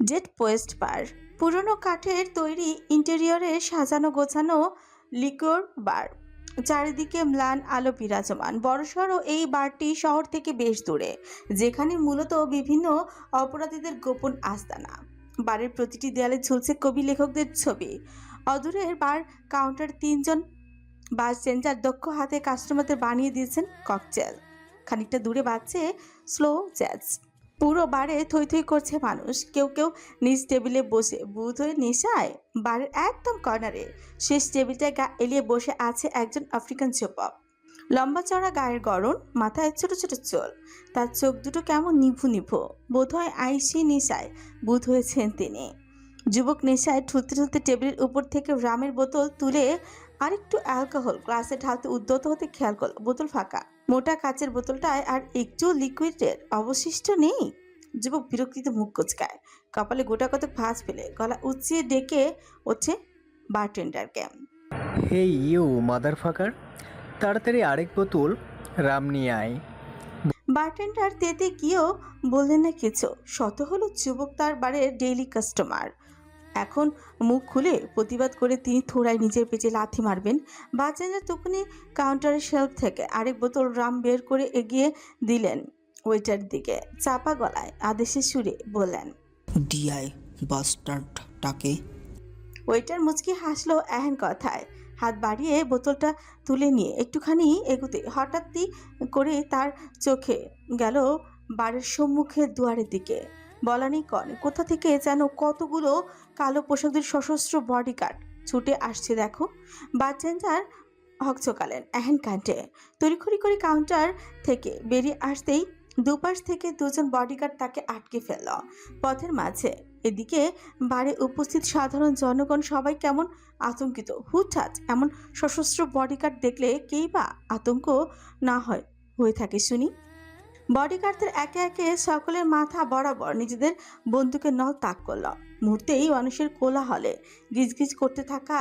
Jet পোয়েস্ট বার, পুরনো কাঠের তৈরি ইন্টেরিয়রে সাজানো গোছানো লিকোর বার। চারিদিকে ম্লান আলো বিরাজমান। বড়সড় এই বারটি শহর থেকে বেশ দূরে, যেখানে মূলত বিভিন্ন অপরাধীদের গোপন আস্তানা। বারের প্রতিটি দেয়ালে ঝুলছে কবি লেখকদের ছবি। অদূরের বার কাউন্টার তিনজন বারটেন্ডার দক্ষ হাতে কাস্টমারদের বানিয়ে দিয়েছেন ককটেল। খানিকটা দূরে বাজছে স্লো জ্যাজ। পুরো বারে থই থই করছে মানুষ। কেউ কেউ নিজ টেবিলে বসে বুধ হয়ে নেশায়। বারের একদম কর্নারে শেষ টেবিলটায় গা এলিয়ে বসে আছে একজন আফ্রিকান যুবক। লম্বা চড়া গায়ের গড়ন, মাথায় ছোট ছোট চুল। তার চোখ দুটো কেমন নিভু নিভু। বোধহয় আইসি নেশায় বুধ হয়েছেন তিনি। যুবক নেশায় ঠুলতে ঠুলতে টেবিলের উপর থেকে রামের বোতল তুলে আরেকটু অ্যালকোহল গ্লাসে ঢালতে উদ্যত হতে খেয়াল করল বোতল ফাঁকা। মোটা কাচের বোতলটায় আর একটু লিকুইডের অবশিষ্ট নেই। যুবক বিরক্তিতে মুখ কুচকায়, কপালে গোটা কতক ভাঁজ ফেলে গলা উঁচিয়ে ডেকে ওঠে বারটেন্ডারকে। হেই ইউ মাদার ফাকার, তাড়াতাড়ি আরেক বোতল রাম নিয়ে আয়। বারটেন্ডার তেতে গিয়েও বললেন না কিছু। শত হলো যুবক তার বারের ডেইলি কাস্টমার। এখন মুখ খুলে প্রতিবাদ করে তিনি থোড়ায় নিজের পেটে লাথি মারবেন। বারটেন্ডার তখনই কাউন্টারের শেলফ থেকে আরেক বোতল রাম বের করে এগিয়ে দিলেন ওয়েটার দিকে। চাপা গলায় আদেশের সুরে বললেন, ডিআই বাস্টার্ডটাকে। ওয়েটার মুচকি হাসলো এহেন কথায়। হাত বাড়িয়ে বোতলটা তুলে নিয়ে একটুখানি এগুতে হঠাৎই করে তার চোখে গেল বাড়ির সম্মুখের দুয়ারের দিকে। বলানি কন কোথা থেকে যেন কতগুলো কালো পোশাকদের সশস্ত্র বডিগার্ড ছুটে আসছে দেখো। বারটেন্ডার হকচকালেন এহেন কাণ্ডে। তড়িঘড়ি করে কাউন্টার থেকে বেরিয়ে আসতেই দুপাশ থেকে দুজন বডিগার্ড তাকে আটকে ফেলল পথের মাঝে। এদিকে বারে উপস্থিত সাধারণ জনগণ সবাই কেমন আতঙ্কিত। হুটহাট এমন সশস্ত্র বডিগার্ড দেখলে কেই বা আতঙ্ক না হয় হয়ে থাকে শুনি। বডিগার্ডদের একে একে সকলের মাথা বরাবর নিজেদের বন্দুকের নল তাক করল। মুহূর্তেই মানুষের কোলাহলে গিজগিজ করতে থাকা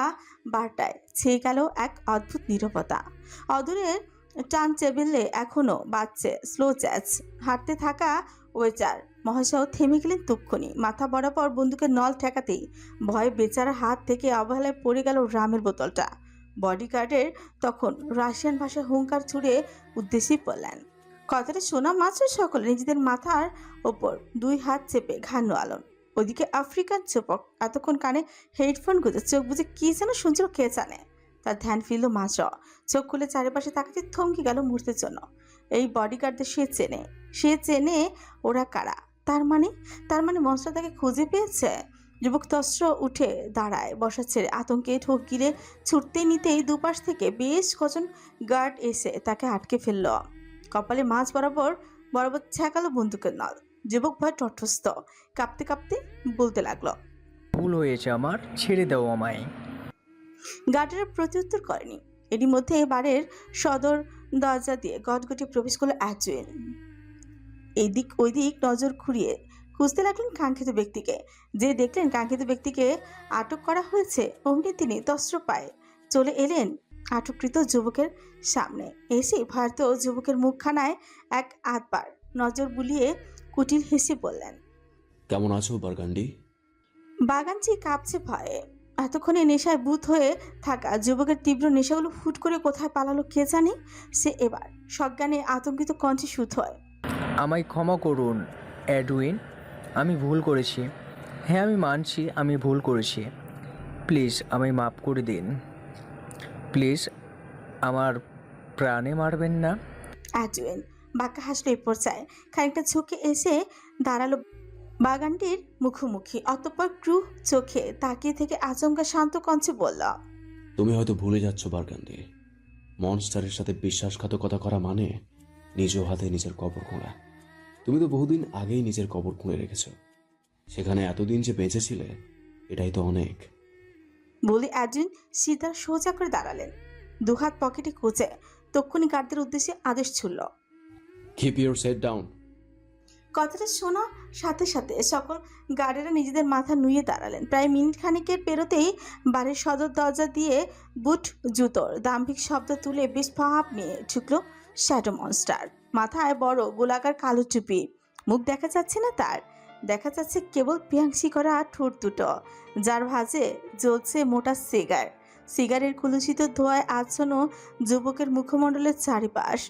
বারটায় ছেয়ে গেল এক অদ্ভুত নীরবতা। অদূরের টান টেবিলে এখনো বাজছে স্লো জ্যাজ। হাঁটতে থাকা ওয়েটার মহাশয় থেমে গেলেন তক্ষুনি। মাথা বরাবর বন্দুকের নল ঠেকাতেই ভয়ে বেচারা হাত থেকে অবহেলায় পড়ে গেল রামের বোতলটা। বডিগার্ডের তখন রাশিয়ান ভাষায় হুঙ্কার ছুড়ে উদ্দেশ্যেই পড়লেন। কথাটা শোনা মাত্র সকলে নিজেদের মাথার ওপর দুই হাত চেপে ঘাড় নোয়ালেন। ওদিকে আফ্রিকান যুবক এতক্ষণ কানে হেডফোন গুঁজে চোখ বুঝে কি যেন শুনছিল কে জানে। তার ধ্যান ফিরল মাত্র। চোখ খুলে চারিপাশে তাকাতে থমকে গেল মুহূর্তের জন্য। এই বডিগার্ডদের সে চেনে ওরা কারা। তার মানে মনসা তাকে খুঁজে পেয়েছে। যুবক তস্ত্র উঠে দাঁড়ায়, বসা ছেড়ে আতঙ্কে ঠোক গিলে ছুটতে নিতেই দুপাশ থেকে বেশ কজন গার্ড এসে তাকে আটকে ফেলল। কপালে মাঝ বরাবর বরাবর ছ্যাঁকালো বন্দুকের নল। যুবক ভয় তটস্থ, কাঁপতে কাঁপতে বলতে লাগলো, ভুল হয়েছে আমার, ছেড়ে দাও আমায়। গার্ডেরা প্রত্যুত্তর করেনি। এরই মধ্যে বারের সদর দরজা দিয়ে গটগটে প্রবেশ করলো অ্যাজুইন। এইদিক ওইদিক নজর ঘুরিয়ে খুঁজতে লাগলেন কাঙ্ক্ষিত ব্যক্তিকে। যে দেখলেন কাঙ্ক্ষিত ব্যক্তিকে আটক করা হয়েছে, অমনি তিনি তস্ত্র পায়ে চলে এলেন আটককৃত যুবকের সামনে। এসে ভয়ার্ত যুবকের মুখখানায় এক আধবার নজর বুলিয়ে কুটিল হেসে বললেন, কেমন আছো বারগান্ডি? বাগানচি কাঁপছে ভয়ে। এতক্ষণে নেশায় বুঁদ হয়ে থাকা যুবকের তীব্র নেশাগুলো ফুট করে কোথায় পালালো কে জানে। সে এবার সজ্ঞানে আতঙ্কিত কণ্ঠে শুধ হয়, আমায় ক্ষমা করুন এডউইন, আমি ভুল করেছি। হ্যাঁ আমি মানছি আমি ভুল করেছি। প্লিজ আমায় মাফ করে দিন। প্লিজ আমার প্রাণে মারবেন না। অ্যাজুয়েন বাঁকা হাসলো এ পর্যায়ে। খানিকটা ঝুঁকে এসে দাঁড়ালো বাগানটির মুখোমুখি। অতঃপর ক্রু চোখে তাকিয়ে থেকে আচমকা শান্ত কণ্ঠে বলল, তুমি হয়তো ভুলে যাচ্ছ বারগান্ডি, মনস্টারের সাথে বিশ্বাসঘাতকতা করা মানে নিজ হাতে নিজের কবর খোঁড়া। তুমি তো বহুদিন আগেই নিজের কবর খুঁড়ে রেখেছ। সেখানে এতদিন যে বেঁচেছিলে, এটাই তো অনেক। বলে অ্যাজুইন সিধা সোজা করে দাঁড়ালেন, দুহাত পকেটে কুঁচে তক্ষুনি গার্ডদের উদ্দেশ্যে আদেশ ছুড়ল, কিপ ইউর সেট ডাউন। কথাটা শোনা সাথে সাথে সকল গার্ডেরা নিজেদের মাথা নুয়ে দাঁড়ালেন। প্রায় মিনিট খানিকের পেরোতেই বাড়ির সদর দরজা দিয়ে বুট জুতোর দাম্ভিক শব্দ তুলে বেশ ভাব নিয়ে ঢুকলো শ্যাডো মনস্টার। মাথায় বড় গোলাকার কালো টুপি, মুখ দেখা যাচ্ছে না তার। দেখা যাচ্ছে কেবল পিয়াংশি করা ঠোঁট দুটো, যার ভাঁজে জ্বলছে মোটা সিগারের কুলুষিত ধোঁয়ায় আচ্ছন্ন যুবকের মুখমণ্ডলের চারিপাশ।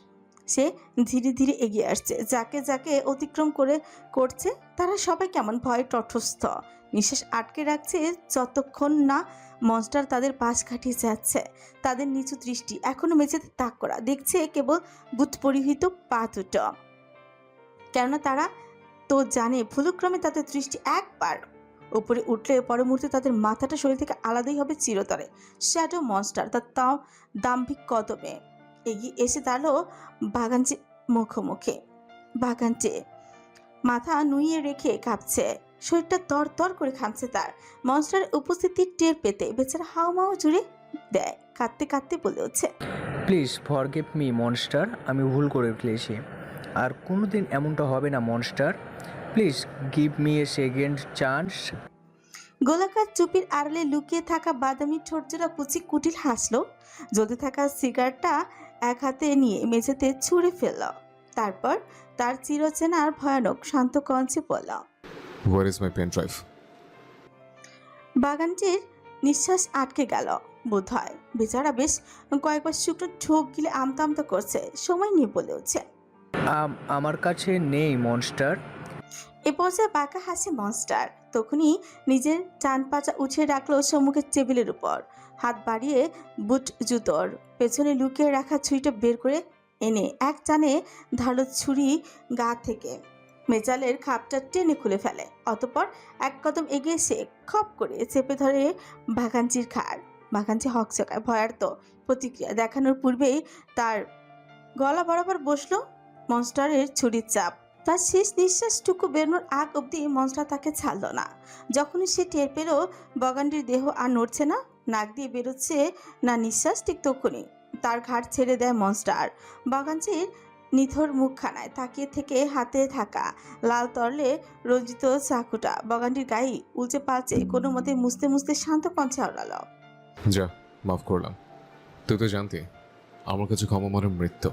সে ধীরে ধীরে এগিয়ে আসছে, যাকে যাকে অতিক্রম করছে তারা সবাই কেমন ভয়ে তটস্থ, নিঃশ্বাস আটকে রাখছে যতক্ষণ না মনস্টার তাদের পাশ কাটিয়ে যাচ্ছে। তাদের নিচু দৃষ্টি এখনো মেঝেতে তাক করা, দেখছে কেবল বুট পরিহিত পা দুটো। কেননা তারা তো জানে ভুলক্রমে তাদের দৃষ্টি একবার উপরে উঠলে পরের মুহূর্তে তাদের মাথাটা শরীর থেকে আলাদাই হবে চিরতরে। শ্যাডো মনস্টার তার তাও দাম্ভিক কদমে এগিয়ে এসে দাঁড়ালো বাগানচে মুখোমুখি। বাগানচে মাথা নুইয়ে রেখে কাঁপছে, শরীরটা তর করে ঘামছে তার। মনস্টারের উপস্থিতি টের পেতে বেচারা হাওমাও জুড়ে দেয়, কাঁদতে কাঁদতে বলে উঠছে, প্লিজ ফরগিভ মি মনস্টার, আমি ভুল করে ফেলেছি। আর কোনোদিন এমনটা হবে না monster, please give me a second chance. গোলাকার চুপির আড়ালে লুকিয়ে থাকা বাদামি ঠোঁটজোড়া পুচি কুটিল হাসলো, জ্বলতে থাকা সিগারেটটা এক হাতে নিয়ে মেঝেতে ছুঁড়ে ফেলল। তারপর তার চিরচেনা আর ভয়ানক শান্ত কঞ্চে বলল, Where is my pen drive? বাগানটির নিঃশ্বাস আটকে গেল বোধ হয়। বেচারা বেশ কয়েকবার শুকনো ঢোক গিলে আমতা আমতা করছে, সময় নিয়ে বলে উঠছে, আমার কাছে নেই মনস্টার। এ পর্যায়ে বাঁকা হাসে মনস্টার। তখনই নিজের টান পাচা উঠিয়ে রাখলো সম্মুখের টেবিলের উপর, হাত বাড়িয়ে বুট জুতোর পেছনে লুকিয়ে রাখা ছুরিটা বের করে এনে এক টানে ধারালো ছুরি গা থেকে মেজালের খাপটা টেনে খুলে ফেলে। অতঃপর এক কদম এগিয়ে এসে খপ করে চেপে ধরে বাগানচির ঘাড়। বাগানচি হকচকায় ভয়ার্ত প্রতিক্রিয়া দেখানোর পূর্বেই তার গলা বরাবর বসলো মনস্টারের ছুরির চাপ। তার শেষ নিঃশ্বাসটুকু বেরোনোর আগ অবধি মনস্টার তাকে ছাড়ল না। যখনই সে টের পেল বগান্ডির দেহ আর নড়ছে না, নাক দিয়ে বেরোচ্ছে না নিঃশ্বাস, ঠিক তখনই তার ঘাড় ছেড়ে দেয় মনস্টার। বগাঞ্চির নিথর মুখখানায় তাকিয়ে থেকে হাতে থাকা লাল তরলে রঞ্জিত চাকুটা বগান্ডির গায়ে উলচে পালচে কোনো মতে মুছতে মুছতে শান্ত কণ্ঠে আওড়াল, যা, মাফ করলাম। তুই তো জানতি আমার কাছে ক্ষমা মানে মৃত্যু।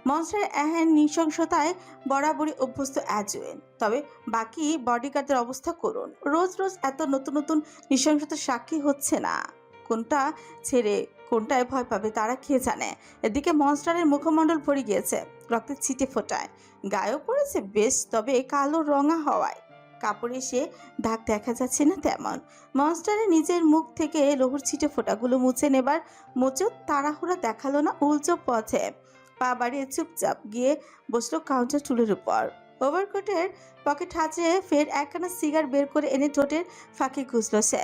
মনস্টারের এহেন নৃশংসতায় বরাবরই অভ্যস্ত অ্যাজুয়েন, তবে বাকি বডিগার্ডদের অবস্থা করুন। রোজ রোজ এত নতুন নতুন নৃশংসতার সাক্ষী হচ্ছে না, কোনটা ছেড়ে কোনটায় ভয় পাবে তারা খেয়ে জানে। এদিকে মনস্টারের মুখমণ্ডল ভরে গিয়েছে রক্তের ছিটে ফোটায়, গায়েও পড়েছে বেশ, তবে কালো রঙা হওয়ায় কাপড়ে সে দাগ দেখা যাচ্ছে না তেমন। মনস্টারের নিজের মুখ থেকে লহুর ছিটে ফোটাগুলো মুছে নেবার মোচক তাড়াহুড়া দেখালো না, উল্টো পথে পা বাড়িয়ে চুপচাপ গিয়ে বসলো কাউন্টার টুলের উপর। ওভারকোটের পকেট হাতড়ে ফের একখানা সিগার বের করে এনে ঠোঁটের ফাঁকে ঘুষল সে।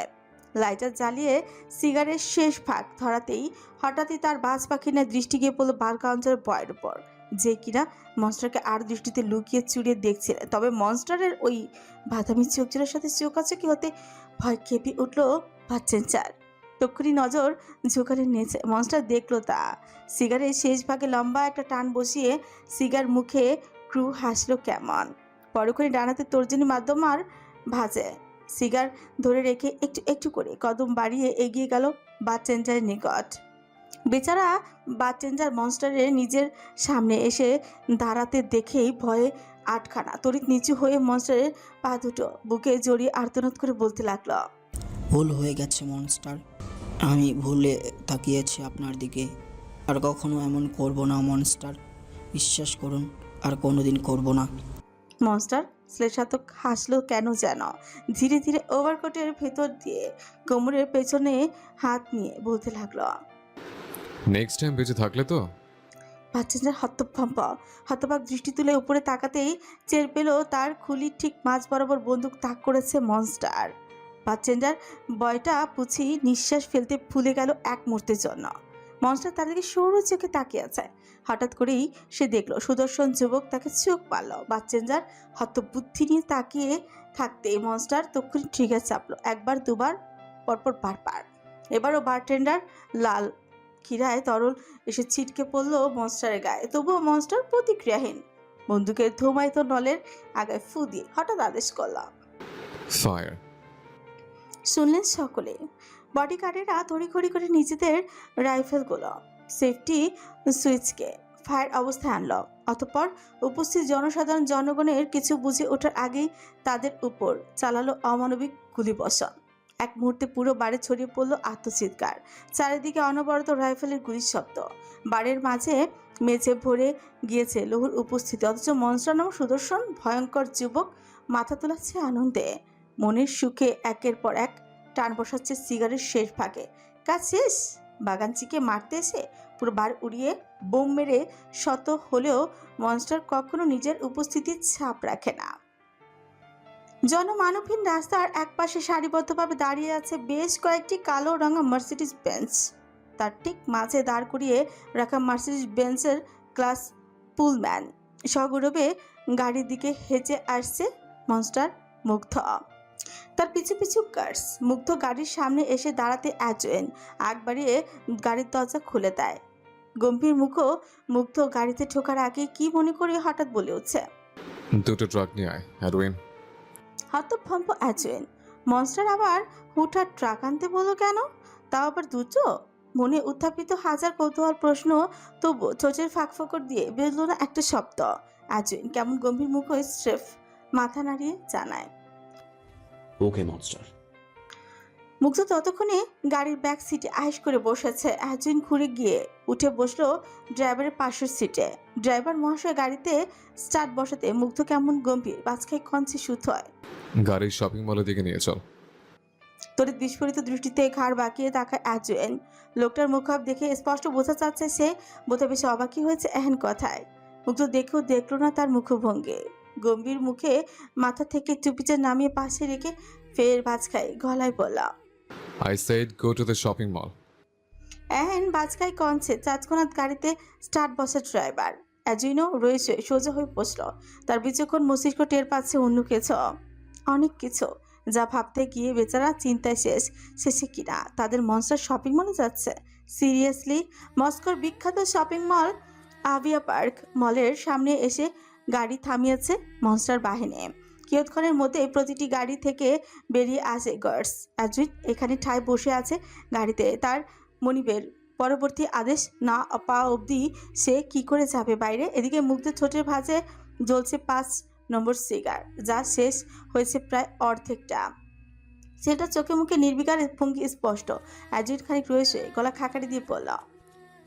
লাইটার জ্বালিয়ে সিগারের শেষ ভাগ ধরাতেই হঠাৎই তার বাজ পাখি না দৃষ্টি গিয়ে পড়লো বার কাউন্টারের বয়ের উপর, যে কিনা মনস্টারকে আর দৃষ্টিতে লুকিয়ে চুড়িয়ে দেখছিলেন। তবে মনস্টারের ওই বাদামি চোখজোড়ার সাথে চোখাচোখি হতে ভয় কেঁপে উঠলো বাচ্চেনচার। তক্ষুনি নজর ঝোঁকারে নিয়েছে, মনস্টার দেখলো তা। সিগারের শেষ ভাগে লম্বা একটা টান বসিয়ে সিগার মুখে ক্রু হাসলো কেমন। পরক্ষণে ডানাতে তর্জনী মাধ্যম আর ভাজে সিগার ধরে রেখে একটু একটু করে কদম বাড়িয়ে এগিয়ে গেল বারটেন্ডারের নিকট। বেচারা বারটেন্ডার মনস্টারের নিজের সামনে এসে দাঁড়াতে দেখেই ভয়ে আটখানা তড়িৎ নিচু হয়ে মনস্টারের পা দুটো বুকে জড়িয়ে আর্তনাদ করে বলতে লাগলো, ভুল হয়ে গেছে মনস্টার, আমি ভুলে তাকিয়েছি আপনার দিকে। আর কখনো এমন করব না মনস্টার, বিশ্বাস করুন, আর কোনোদিন করব না। মনস্টার শ্লেষাত্মক হাসলো কেন যেন, ধীরে ধীরে ওভারকোটের ভেতর দিয়ে কোমরের পেছনে হাত নিয়ে বলতে লাগলো, নেক্সট টাইম বেঁচে থাকলে তো। বাচ্চাটার হতবাক দৃষ্টি তুলে উপরে তাকাতেই চের পেল তার খুলির ঠিক মাঝ বরাবর বন্দুক তাক করেছে মনস্টার। বাচ্চেন্ডার বয়টা পুছি নিঃশ্বাস ফেলতে ভুলে গেল এক মুহূর্তের জন্য। মনস্টার তার দিকে সরু চোখে তাকিয়ে আছে। হঠাৎ করেই সে দেখলো সুদর্শন যুবক তাকে চোখ মারল। বাচ্চেন্ডার হতবুদ্ধি নিয়ে তাকিয়ে থাকতে মনস্টার তক্ষুনি ট্রিগার চাপলো, একবার দুবার পরপর বারবার। এবারও বারটেন্ডার লাল ক্ষীরায় তরল এসে ছিটকে পড়লো মনস্টারের গায়ে, তবুও মনস্টার প্রতিক্রিয়াহীন। বন্দুকের ধোমায়িত নলের আগায় ফু দিয়ে হঠাৎ আদেশ করলাম, ফায়ার। শুনলেন সকলে। বডিগার্ডেরা তড়িঘড়ি করে নিজেদের রাইফেলগুলো সেফটি সুইচকে ফায়ার অবস্থায় আনলো। অতঃপর উপস্থিত জনগণের কিছু বুঝে ওঠার আগেই তাদের উপর চালালো অমানবিক গুলিবর্ষণ। এক মুহূর্তে পুরো বাড়ি ছড়িয়ে পড়লো আত্মচিৎকার। চারিদিকে অনবরত রাইফেলের গুলির শব্দ। বাড়ির মাঝে মেঝে ভরে গিয়েছে লৌহর উপস্থিতি, অথচ মনস্টার নামক সুদর্শন ভয়ঙ্কর যুবক মাথা তোলাচ্ছে আনন্দে। মনের সুখে একের পর এক টান বসাচ্ছে সিগারের শেষ ভাগে। কাজ শেষ। বাগানচিকে মারতে এসে পুরো বাড়ি উড়িয়ে বোম মেরে শত হলেও মনস্টার কখনো নিজের উপস্থিতির ছাপ রাখে না। জনমানবহীন রাস্তার একপাশে সারিবদ্ধভাবে দাঁড়িয়ে আছে বেশ কয়েকটি কালো রঙা মার্সিডিজ বেঞ্চ। তার ঠিক মাঝে দাঁড় করিয়ে রাখা মার্সিডিজ বেঞ্চের ক্লাস পুলম্যান সগৌরবে গাড়ির দিকে হেঁচে আসছে মনস্টার মুগ্ধ। তার পিছু পিছু কার্স। মুগ্ধ গাড়ির সামনে এসে দাঁড়াতে অ্যাজোয়েন আগ বাড়িয়ে গাড়ির দরজা খুলে দেয়। গম্ভীর মুগ্ধ গাড়িতে ঢোকার আগে কি মনে করে হঠাৎ বলে উঠছে, দুটো ট্রাক নিয়ে আয় অ্যাডউইন। হতভম্ব অ্যাজোয়েন। মনস্টার আবার হুঠাৎ ট্রাক আনতে বললো কেন? তাও আবার দুটো? মনে উত্থাপিত হাজার কৌতূহল প্রশ্ন, তবু চোচের ফাঁকফোকর দিয়ে বেরোল না একটা শব্দ। অ্যাজোয়েন কেমন গম্ভীর মুখ হয়ে স্রেফ মাথা নাড়িয়ে জানায়, ওকে মনস্টার। মুগ্ধ ততক্ষণে গাড়ির ব্যাক সিটে আয়েশ করে বসেছে। অ্যাজুইন ঘুরে গিয়ে উঠে বসলো ড্রাইভারের পাশের সিটে। ড্রাইভার মহাশয় গাড়িতে স্টার্ট বসাতে মুগ্ধ কেমন গম্ভীর বাজখাই কঞ্চে সুত হয়। গাড়ির শপিং মলের দিকে নিয়ে চল। তড়িৎ বিস্ফোরিত দৃষ্টিতে ঘাড় বাঁকিয়ে তাকায় অ্যাজুইন। লোকটার মুখভাব দেখে স্পষ্ট বোঝা যাচ্ছে সে বোধহয় বেশি অবাকই হয়েছে এহেন কথায়। মুগ্ধ দেখেও দেখলো না তার মুখভঙ্গি। গম্ভীর মুখে মাথা থেকে টুপিটা নামিয়ে পাশে রেখে ফের বাজখাই গলায় বলল, I said go to the shopping mall. এহেন বাজখাই কনছে চাঁচকোনাত গাড়িতে স্টার্ট বসা ড্রাইভার। অ্যাজুইনও রয়েছে সোজা হয়ে বসল। তার বিচক্ষণ মস্তিষ্ক টের পাচ্ছে অন্য কিছু, অনেক কিছু, যা ভাবতে গিয়ে বেচারা চিন্তায় শেষে কিনা তাদের মনস্টার শপিং মলে যাচ্ছে। সিরিয়াসলি? মস্কোর বিখ্যাত শপিং মল আভিয়া পার্ক মলের সামনে এসে গাড়ি থামিয়েছে মনস্টার বাহিনী। কিয়ৎক্ষণের মধ্যে প্রতিটি গাড়ি থেকে বেরিয়ে আসে গার্ডস। অ্যাজুইন এখানে ঠায় বসে আছে গাড়িতে। তার মনিবের পরবর্তী আদেশ না পাওয়া অবধি সে কি করে যাবে বাইরে? এদিকে মুগ্ধের ঠোঁটের ভাঁজে জ্বলছে 5 নম্বর সিগার, যা শেষ হয়েছে প্রায় অর্ধেকটা। সেটা চোখে মুখে নির্বিকার ভঙ্গি স্পষ্ট। অ্যাজুইন খানিক রয়েছে গলা খাকারি দিয়ে বলল,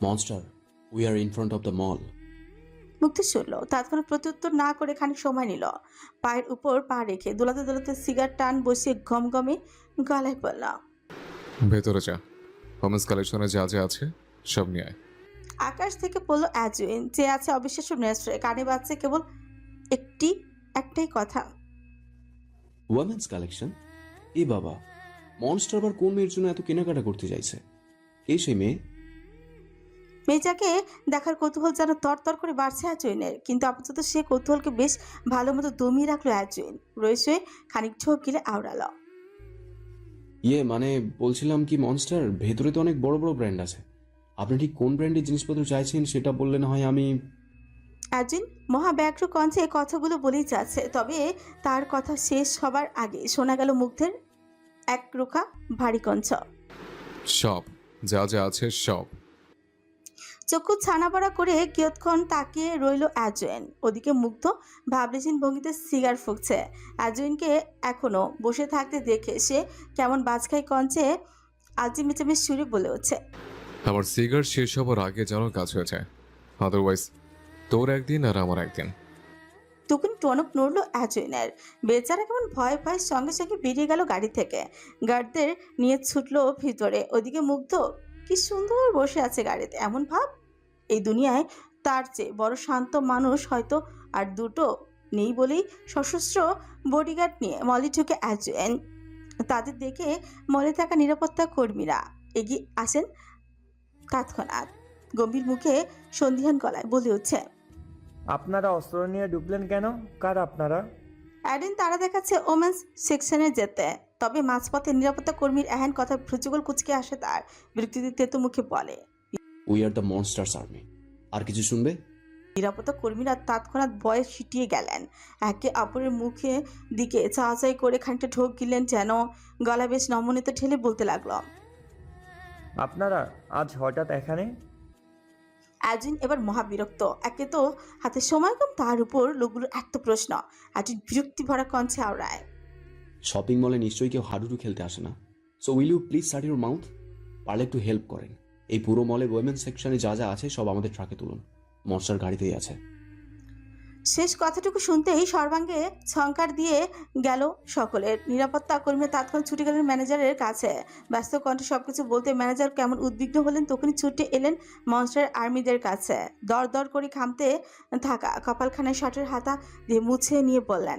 monster, we are in front of the মল। মুগ্ধ শুনল, তাৎক্ষণিক প্রত্যুত্তর না করে খানিক সময় নিল। পায়ের উপর পা রেখে দোলাতে দোলাতে সিগার টান বসিয়ে গমগমে গলায় বলল, ভেতরে যা, হোমস কালেকশনে যা যা আছে সব নিয়ে আয়। আকাশ থেকে পড়ল অ্যাজুইন, যে আছে অবিশ্বাস্য নেস্টে। কানে বাজছে কেবল একটাই কথা, ওয়ামেন্স কালেকশন? এ বাবা, মনস্টার আবার কোন মেয়ের জন্য এত কেনাকাটা করতে চাইছে? এই সেই মেয়ে? মেয়েটাকে দেখার কৌতূহল যেন তরতর করে বাড়ছে অ্যাজুইনের। কিন্তু আপাতত সে কৌতূহলকে বেশ ভালো মতো দমিয়ে রাখলো অ্যাজুইন। রয়েছে খানিক ঠোক গিলে আওড়ালো, মানে বলছিলাম কি মনস্টার, ভেতরে তো অনেক বড় বড় ব্র্যান্ড আছে। আপনি ঠিক কোন ব্র্যান্ডের জিনিসপত্র চাইছেন সেটা বললে না হয় আমি। অ্যাজুইন মহাব্যাঘ্র কণ্ঠে কথাগুলো বলেই যাচ্ছে, তবে তার কথা শেষ হবার আগে শোনা গেল মুগ্ধের এক রোখা ভারী কণ্ঠ, সব যা যা আছে সব। চক্ষু ছানাবড়া করে কিয়ৎক্ষণ তাকিয়ে রইল অ্যাজুইন। ওদিকে মুগ্ধ ভাবলেশীন ভঙ্গিতে সিগার ফুঁকছে। অ্যাজুইনকে এখনো বসে থাকতে দেখে সে কেমন বাজখাই কঞ্চে আলচিমেচামে সুরে বলে উঠছে, আমার সিগার শেষ হবার আগে যেন কাজ হয়ে যায়, আদারওয়াইজ তোর একদিন আর আমার একদিন। তখন টনক নড়ল অ্যাজুইনের। বেচারা কেমন ভয় ভয় সঙ্গে সঙ্গে বেরিয়ে গেল গাড়ি থেকে। গার্ডদের নিয়ে ছুটলো ভিতরে। ওদিকে মুগ্ধ কি সুন্দর বসে আছে গাড়িতে। এমন ভাব এই দুনিয়ায় তার চেয়ে বড় শান্ত মানুষ হয়তো আর দুটো নেই বলেই সশস্ত্র বডিগার্ড নিয়ে মলে ঢুকে অ্যাজুইন। তাদের দেখে মলে থাকা নিরাপত্তা কর্মীরা এগিয়ে আসেন তৎক্ষণাৎ। গম্ভীর মুখে সন্ধিহান গলায় বলে উঠছে, আপনারা অস্ত্র নিয়ে ঢুকলেন কেন? কার আপনারা? অ্যাডিন তারা দেখাচ্ছে ওমেন্স সেকশনে যেতে। তবে মাঝপথে নিরাপত্তা কর্মীর এহেন কথা ভ্রুযুগল কুচকে আসে তার। বিরক্তিতে তেতো মুখে বলে, we are the monsters army. আর কিছু শুনবে? নিরাপত্তা কর্মীরা তৎক্ষণাৎ ভয়ে সিটিয়ে গেলেন। একে অপরের মুখে দিকে চাওয়াচাই করে খানিকটা ঢোক গিলেন, যেন গলা বেশ নমনীয়তা ঠেলে বলতে লাগলো, আপনারা আজ হঠাৎ এখানে? অ্যাজিন এবার মহাবিরক্ত। একে তো হাতে সময় কম, তার উপর লোকগুলোর এত প্রশ্ন। অ্যাজিন বিরক্তি ভরা কণ্ঠে আওড়ায়, শপিং মলে নিশ্চয়ই কেউ হাডুডু খেলতে আসে না। So will you please shut your mouth? পারলে একটু হেল্প করেন। এই পুরো মলে ওয়েমেন সেকশনে যা যা আছে সব আমাদের ট্রাকে তুলুন। মনস্টার গাড়িতেই আছে। শেষ কথাটুকু শুনতেই সর্বাঙ্গে ঝংকার দিয়ে গেল সকলের। নিরাপত্তা কর্মী তৎক্ষণাৎ ছুটে গেলেন ম্যানেজারের কাছে। ব্যস্ত কণ্ঠে সবকিছু বলতে ম্যানেজার কেমন উদ্বিগ্ন হলেন, তখনই ছুটে এলেন মনস্টার আর্মিদের কাছে। দর দর করে ঘামতে থাকা কপালখানায় শার্টের হাতা দিয়ে মুছে নিয়ে বললেন,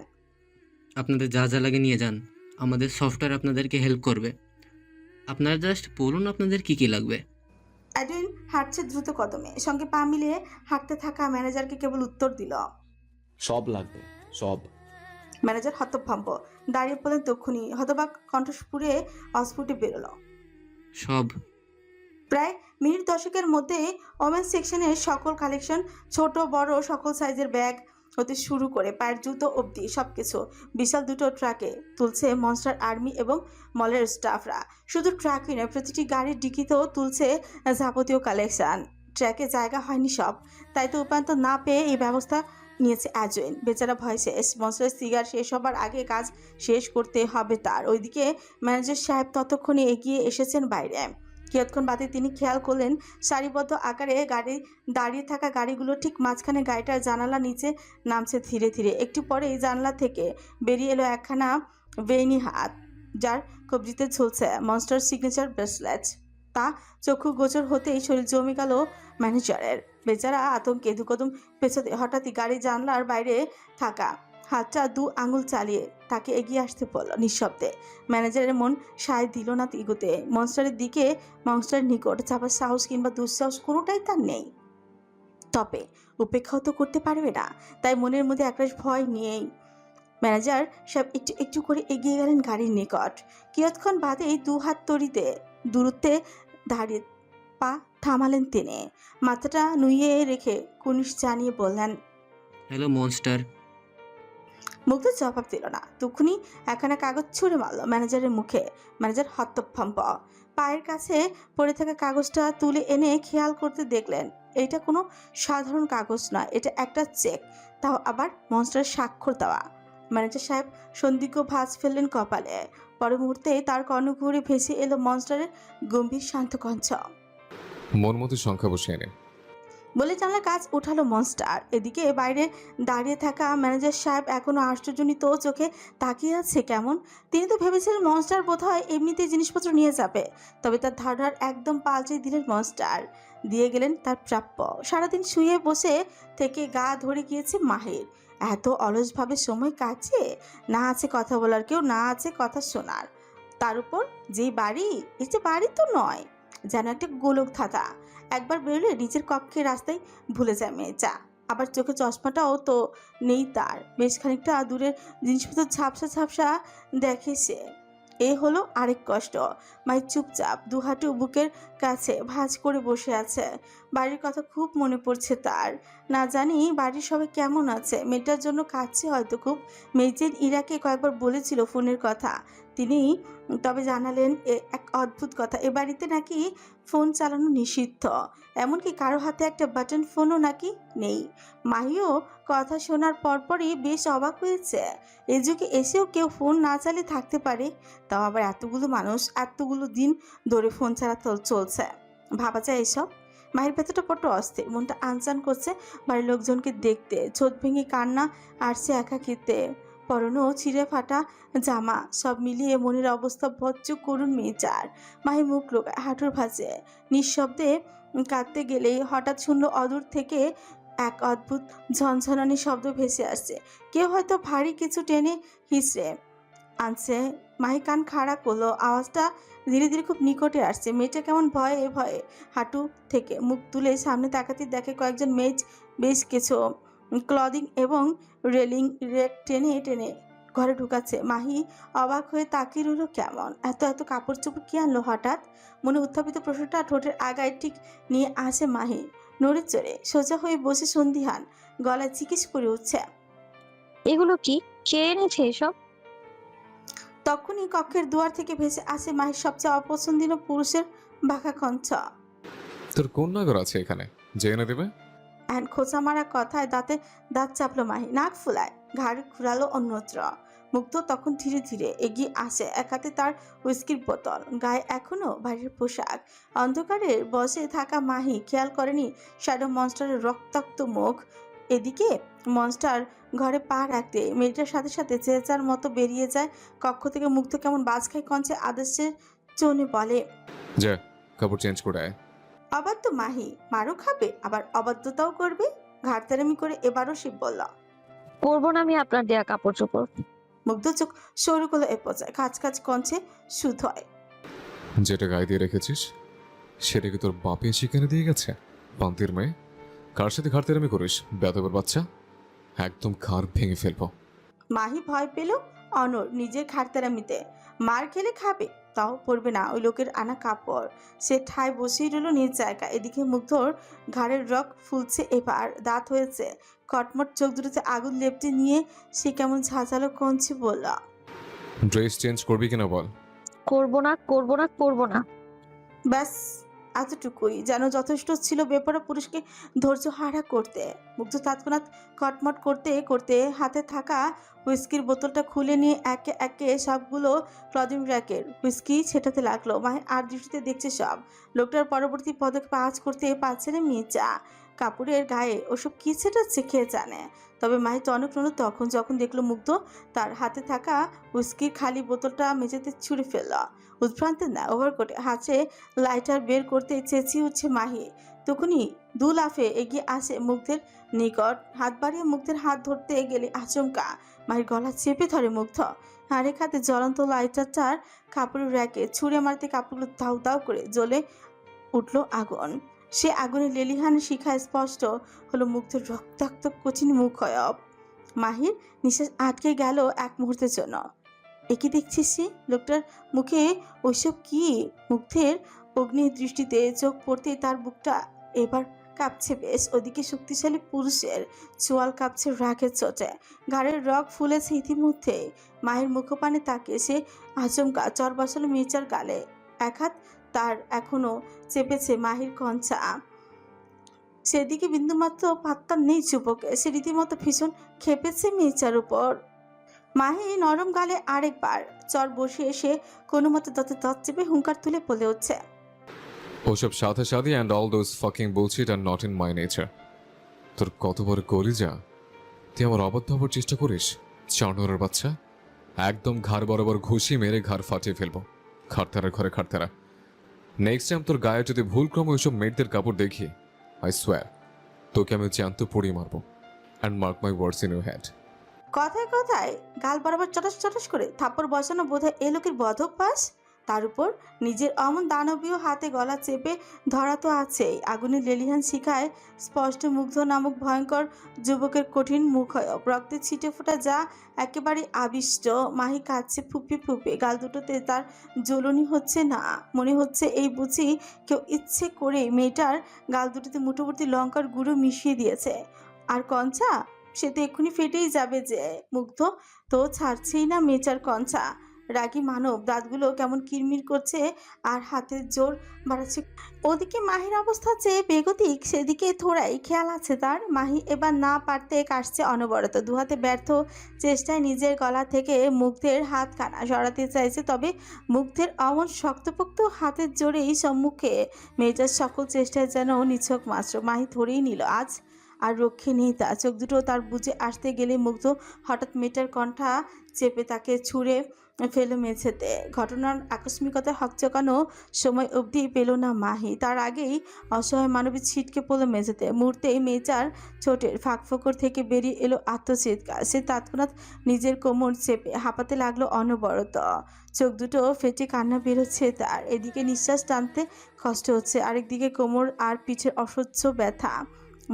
আপনাদের যা যা লাগে নিয়ে যান, আমাদের সফটওয়্যার আপনাদেরকে হেল্প করবে। আপনারা জাস্ট বলুন আপনাদের কি কি লাগবে। অ্যাডুইন হাঁটছে দ্রুত কদমে, সঙ্গে পা মিলিয়ে হাঁটতে থাকা ম্যানেজারকে কেবল উত্তর দিল। সব লাগবে, সব। ম্যানেজার হতভম্ব দাঁড়িয়ে পড়লেন, তক্ষুনি হতবাক কণ্ঠস্ফুরে অস্ফুটে বেরোলো। সব। প্রায় মিনিট দশেকের মধ্যে ওমেন সেকশনের সকল কালেকশন, ছোট বড় সকল সাইজের ব্যাগ হতে শুরু করে পায়ের জুতো অবধি সবকিছু বিশাল দুটো ট্রাকে তুলছে মনস্টার আর্মি এবং মলের স্টাফরা। শুধু ট্রাকই নয়, প্রতিটি গাড়ির ডিকিতেও তুলছে যাবতীয় কালেকশন। ট্র্যাকে জায়গা হয়নি সব, তাই তো উপান্ত না পেয়ে এই ব্যবস্থা নিয়েছে অ্যাজুইন। বেচারা ভয় শেষ, মনস্টারের সিগার শেষ হবার আগে কাজ শেষ করতে হবে তার। ওইদিকে ম্যানেজার সাহেব ততক্ষণে এগিয়ে এসেছেন বাইরে। কিয়ৎক্ষণ বাদে তিনি খেয়াল করলেন সারিবদ্ধ আকারে গাড়ি দাঁড়িয়ে থাকা গাড়িগুলো ঠিক মাঝখানে গাড়িটার জানালা নিচে নামছে ধীরে ধীরে। একটু পরেই জানলা থেকে বেরিয়ে এলো একখানা বেইনি হাত, যার কবজিতে ঝুলছে মনস্টার সিগনেচার ব্রেসলেট। তা চক্ষু গোচর হতেই শরীর জমে গেল ম্যানেজারের। বেচারা আতঙ্কে দুকদম পেছতে হঠাৎই গাড়ি জানলার বাইরে থাকা হাতটা দু আঙুল চালিয়ে তাকে এগিয়ে আসতে বলল নিঃশব্দে। ম্যানেজারের মন সায় দিল না এগোতে। মনস্টারের দিকে, মনস্টারের নিকট চাপার সাহস কিংবা দুঃসাহস কোনোটাই তার নেই। তবে উপেক্ষাও তো করতে পারবে না, তাই মনের মধ্যে একরাশ ভয় নিয়েই ম্যানেজার সব একটু একটু করে এগিয়ে গেলেন গাড়ির নিকট। কিয়ৎক্ষণ বাদেই দু হাত তড়িতে দূরত্বে দাঁড়িয়ে পা থামালেন তিনি। মাথাটা নুইয়ে রেখে কুনিশ জানিয়ে বললেন, হ্যালো মনস্টার। মুগ্ধ জবাব দিল না। তখনই একখানা কাগজ ছুঁড়ে মারল ম্যানেজারের মুখে। ম্যানেজার হতভম্ব। পায়ের কাছে পড়ে থাকা কাগজটা তুলে এনে খেয়াল করতে দেখলেন এটা কোনো সাধারণ কাগজ নয়, এটা একটা চেক, তাও আবার মনস্টারের স্বাক্ষর দেওয়া। ম্যানেজার সাহেব সন্দিগ্ধ ভাঁজ ফেললেন কপালে। পরে মুহূর্তে তার কর্ণঘুরে ভেসে এলো মনস্টারের গম্ভীর শান্ত কণ্ঠ। মন মতো সংখ্যা বসিয়ে নিন। বলে জানলার কাজ উঠালো মনস্টার। এদিকে বাইরে দাঁড়িয়ে থাকা ম্যানেজার সাহেব এখনো আশ্চর্যজনিত চোখে তাকিয়ে আছে কেমন। তিনি তো ভেবেছিলেন মনস্টার বোধহয় এমনিতেই জিনিসপত্র নিয়ে যাবে, তবে তার ধারণার একদম পাল্টে দিলেন মনস্টার। দিয়ে গেলেন তার প্রাপ্য। সারাদিন শুয়ে বসে থেকে গা ধরে গিয়েছে মাহির। এত অলসভাবে সময় কাটছে, না আছে কথা বলার কেউ, না আছে কথা শোনার। তার উপর যেই বাড়ি, এই যে বাড়ি তো নয়, যেন একটা গোলক ধাঁধা। একবার বেরোলে নিজের কক্ষে রাস্তায় ভুলে যায় মেয়েটা। আবার চোখে চশমাটাও তো নেই তার। বেশ খানিকটা দূরের জিনিসপত্র ঝাপসা ঝাপসা দেখে সে। এ হলো আরেক কষ্ট। মায়ের চুপচাপ দুহাঁটু বুকের কাছে ভাঁজ করে বসে আছে। বাড়ির কথা খুব মনে পড়ছে তার। না জানি বাড়ির সবাই কেমন আছে। মেয়েটার জন্য কাঁদছে হয়তো খুব। মেজের ইরাকে কয়েকবার বলেছিল ফোনের কথা, তিনি তবে জানালেন এক অদ্ভুত কথা, এ বাড়িতে নাকি ফোন চালানো নিষিদ্ধ। এমনকি কারো হাতে একটা বাটন ফোনও নাকি নেই। মাহিও কথা শোনার পরপরই বেশ অবাক হয়েছে। এই যুগে এসেও কেউ ফোন না চালিয়ে থাকতে পারে, তাও আবার এতগুলো মানুষ এতগুলো দিন ধরে ফোন ছাড়া চলছে। ভাবা যায় এসব। মায়ের ভেতরটা বড্ড অস্থির, মনটা আনচান করছে বাড়ির লোকজনকে দেখতে। ছোট ভেঙে কান্না আসছে একাকিত্বে। পরনো ছিঁড়ে ফাটা জামা, সব মিলিয়ে মনের অবস্থা বজ্র করুন মেয়েটার। মাহি মুখ লোকায় হাঁটুর ভাঁজে নিঃশব্দে কাঁদতে গেলেই হঠাৎ শুনল অদূর থেকে এক অদ্ভুত ঝনঝনানি শব্দ ভেসে আসছে। কেউ হয়তো ভারী কিছু টেনে হিঁচড়ে আনছে। মাহি কান খাড়া করলো। আওয়াজটা ধীরে ধীরে খুব নিকটে আসছে। মেয়েটা কেমন ভয়ে ভয়ে হাঁটু থেকে মুখ তুলে সামনে তাকাতে দেখে কয়েকজন মেজ বেশ কিছু ক্লদিং এবং রেলিং রেক টেনে টেনে ঘরে ঢুকাচ্ছে। মাহি অবাক হয়ে তাকিয়ে রইল কেমন। এত এত কাপড় চোপড় কে আনলো হঠাৎ? মনে উত্থাপিত প্রশ্নটা ঠোঁটের আগায় ঠিক নিয়ে আসে মাহি। নড়ে চড়ে সোজা হয়ে বসে সন্ধিহান গলায় জিজ্ঞেস করে উঠছে, এগুলো কি? কে এনেছে এসব? তখনই কক্ষের দুয়ার থেকে ভেসে আসে মাহির সবচেয়ে অপছন্দনীয় পুরুষের বাঁকা কণ্ঠ। তোর কোন নগর আছে এখানে, যে এনে দেবে? এহেন খোঁচা মারা কথায় দাঁতে দাঁত চাপলো মাহি, নাক ফুলায়, ঘাড় ঘুরালো অন্যত্র। মুগ্ধ তখন ধীরে ধীরে এগিয়ে আসে, এক হাতে তার হুইস্কির বোতল, গায়ে এখনো বাড়ির পোশাক। অন্ধকারের বসে থাকা মাহি খেয়াল করেনি শ্যাডো মনস্টারের রক্তাক্ত মুখ। এদিকে মনস্টার ঘরে পা রাখতে মেয়েটার সাথে সাথে চেঁচার মতো বেরিয়ে যায় কক্ষ থেকে। মুগ্ধ কেমন বাজ খায় কঞ্চে আদেশের জন্য বলে, যা কাপড় চেঞ্জ করে আয়। অবাধ্য মাহি মারও খাবে আবার অবাধ্যতাও করবে। ঘাড়তারামি করে এবারও শিব বলল। করবো না আমি আপনার দেয়া কাপড় চোপড়। মুগ্ধ চোখ সরু করলো এ পর্যায়ে, কাজ কাজ কঞ্চে সুদ হয়। যেটা গায়ে দিয়ে রেখেছিস সেটা কি তোর বাপে শিখানে দিয়ে গেছে? পান্তির মেয়ে, কার সাথে ঘাড়তেরামি করিস বেয়াদবের বাচ্চা? একদম ঘাড় ভেঙে ফেলবো। মাহি ভয় পেল অনর নিজের ঘাড়তারামিতে। মার খেলে খাবে, তাও পরবে না ওই লোকের আনা কাপড়। সে ঠায় বসেই রইল নিজ জায়গা। এদিকে মুগ্ধর ঘাড়ের রক ফুলছে, এবার দাঁত হয়েছে, কটমট চোখ দুটোতে আগুন লেপটে নিয়ে সে কেমন ঝাঁঝালো কঞ্চে বলল, ড্রেস চেঞ্জ করবি কিনা বল। করবো না, করবো না, করবো না। ব্যাস এতটুকুই যেন যথেষ্ট ছিল বেপরা পুরুষকে ধৈর্য হারা করতে। মুগ্ধ তৎক্ষণাৎ কটমট করতে করতে হাতে থাকা হুইস্কির বোতলটা খুলে নিয়ে একে একে সবগুলো ক্লদিং র্যাকের হুইস্কি ছেটাতে লাগলো। মায়ের আর দৃষ্টিতে দেখছে সব। লোকটার পরবর্তী পদক্ষেপ আজ করতে পারছে না মির্জা। কাপড়ের গায়ে ওসব কি ছেটাচ্ছে খেয়ে জানে। তবে মায়ের টনক নড়ল তখন যখন দেখলো মুগ্ধ তার হাতে থাকা হুইস্কির খালি বোতলটা মেঝেতে ছুঁড়ে ফেলল। উদ্ভ্রান্তের না ওভারকোটে হাতে লাইটার বের করতে চেঁচিয়ে উঠছে মাহি। তখনই দু লাফে এগিয়ে আসে মুগ্ধের নিকট। হাত বাড়িয়ে মুগ্ধের হাত ধরতে গেলে আচমকা মাহির গলা চেপে ধরে মুগ্ধ। আরেক হাতে জ্বলন্ত লাইটারটার কাপড়ের র্যাকে ছুঁড়ে মারতে কাপড়গুলো দাউ দাউ করে জ্বলে উঠল আগুন। সে আগুনের লেলিহান শিখায় স্পষ্ট হলো মুগ্ধের রক্তাক্ত কঠিন মুখয়ব। মাহির নিঃশ্বাস আটকে গেল এক মুহূর্তের জন্য। একই দেখছিস সে লোকটার মুখে ওইসব কি? মুগ্ধের অগ্নি দৃষ্টিতে চোখ পড়তে তার বুকটা এবার কাঁপছে বেশ। ওদিকে শক্তিশালী পুরুষের চোয়াল কাঁপছে রাগের চোটে, ঘাড়ের রগ ফুলেছে ইতিমধ্যে। মায়ের মুখপানে তাকে সে আচমকা চর বসালো মির্জার গালে। এক হাত তার এখনো চেপেছে মাহির কঞ্চা। সেদিকে বিন্দুমাত্র পাত্তা নেই যুবকে। সে রীতিমতো ভীষণ খেপেছে মির্জার উপর। মাহি নরম গালে আরেকবার চর বসিয়ে সে কোনো মতে দাঁতে দাঁত চেপে হুঙ্কার তুলে বলে উঠছে, ওসব সাথে সাথে and all those fucking bullshit are not in my nature. তোর কত বড় কলিজা, তুই আমার অবাধ্য হবার চেষ্টা করিস? চাঁড়োরের বাচ্চা, একদম ঘাড় বরাবর ঘুষি মেরে ঘাড় ফাটিয়ে ফেলবো। খাড়তারা ঘরে খাড়তারা। নেক্সট টাইম তোর গায়ে যদি ভুলক্রমে ওইসব মেয়েদের কাপড় দেখি, আই সোয়ার তোকে আমি জ্যান্ত পড়িয়ে মারবো। And mark my words in your head. কথায় কথায় গাল বরাবর চটাস চটাস করে থাপ্পড় বসানো বোধহয় এ লোকের বধক পাস। তার উপর নিজের অমন দানবীয় হাতে গলা চেপে ধরা তো আছেই। আগুনের লেলিহান শিখায় স্পষ্ট মুগ্ধ নামক ভয়ঙ্কর যুবকের কঠিন মুখয়ব, রক্তের ছিটে ফোটা যা একেবারে আবিষ্ট। মাহি কাঁদছে ফুপিয়ে ফুপিয়ে, গাল দুটোতে তার জ্বলনি হচ্ছে না। মনে হচ্ছে এই বুঝি কেউ ইচ্ছে করে মেয়েটার গাল দুটোতে মুঠোভর্তি লঙ্কার গুঁড়ো মিশিয়ে দিয়েছে। আর কঞ্চা, সে তো এক্ষুনি ফেটেই যাবে যে। মুগ্ধ তো ছাড়ছেই না মেচার কঞ্চা। রাগী মানব দাঁতগুলো কেমন কিরমির করছে আর হাতের জোর বাড়াচ্ছে। ওদিকে মাহির অবস্থা যে বেগতিক সেদিকে থোড়াই খেয়াল আছে তার। মাহি এবার না পারতে কাশছে অনবরত। দুহাতে ব্যর্থ চেষ্টায় নিজের গলা থেকে মুগ্ধের হাতখানা সরাতে চাইছে, তবে মুগ্ধের অমন শক্তপোক্ত হাতের জোরেই সম্মুখে মেয়েটার সকল চেষ্টায় যেন নিছক মাত্র। মাহি ধরেই নিল আজ আর রক্ষে নেই তা। চোখ দুটো তার বুঝে আসতে গেলে মুগ্ধ হঠাৎ মেয়েটার কণ্ঠা চেপে তাকে ছুঁড়ে ফেলো মেঝেতে। ঘটনার আকস্মিকতা হকচকানো সময় অবধি পেল না মাহি। তার আগেই অসহায় মানবী ছিটকে পড়লো মেঝেতে। মুহূর্তেই মেয়েটার ছোটের ফাঁকফোকর থেকে বেরিয়ে এলো আত্মচিৎকার। সে তৎক্ষণাৎ নিজের কোমর চেপে হাঁপাতে লাগলো অনবরত। চোখ দুটো ফেটে কান্না বেরোচ্ছে তার। এদিকে নিঃশ্বাস টানতে কষ্ট হচ্ছে, আরেকদিকে কোমর আর পিঠের অসহ্য ব্যথা।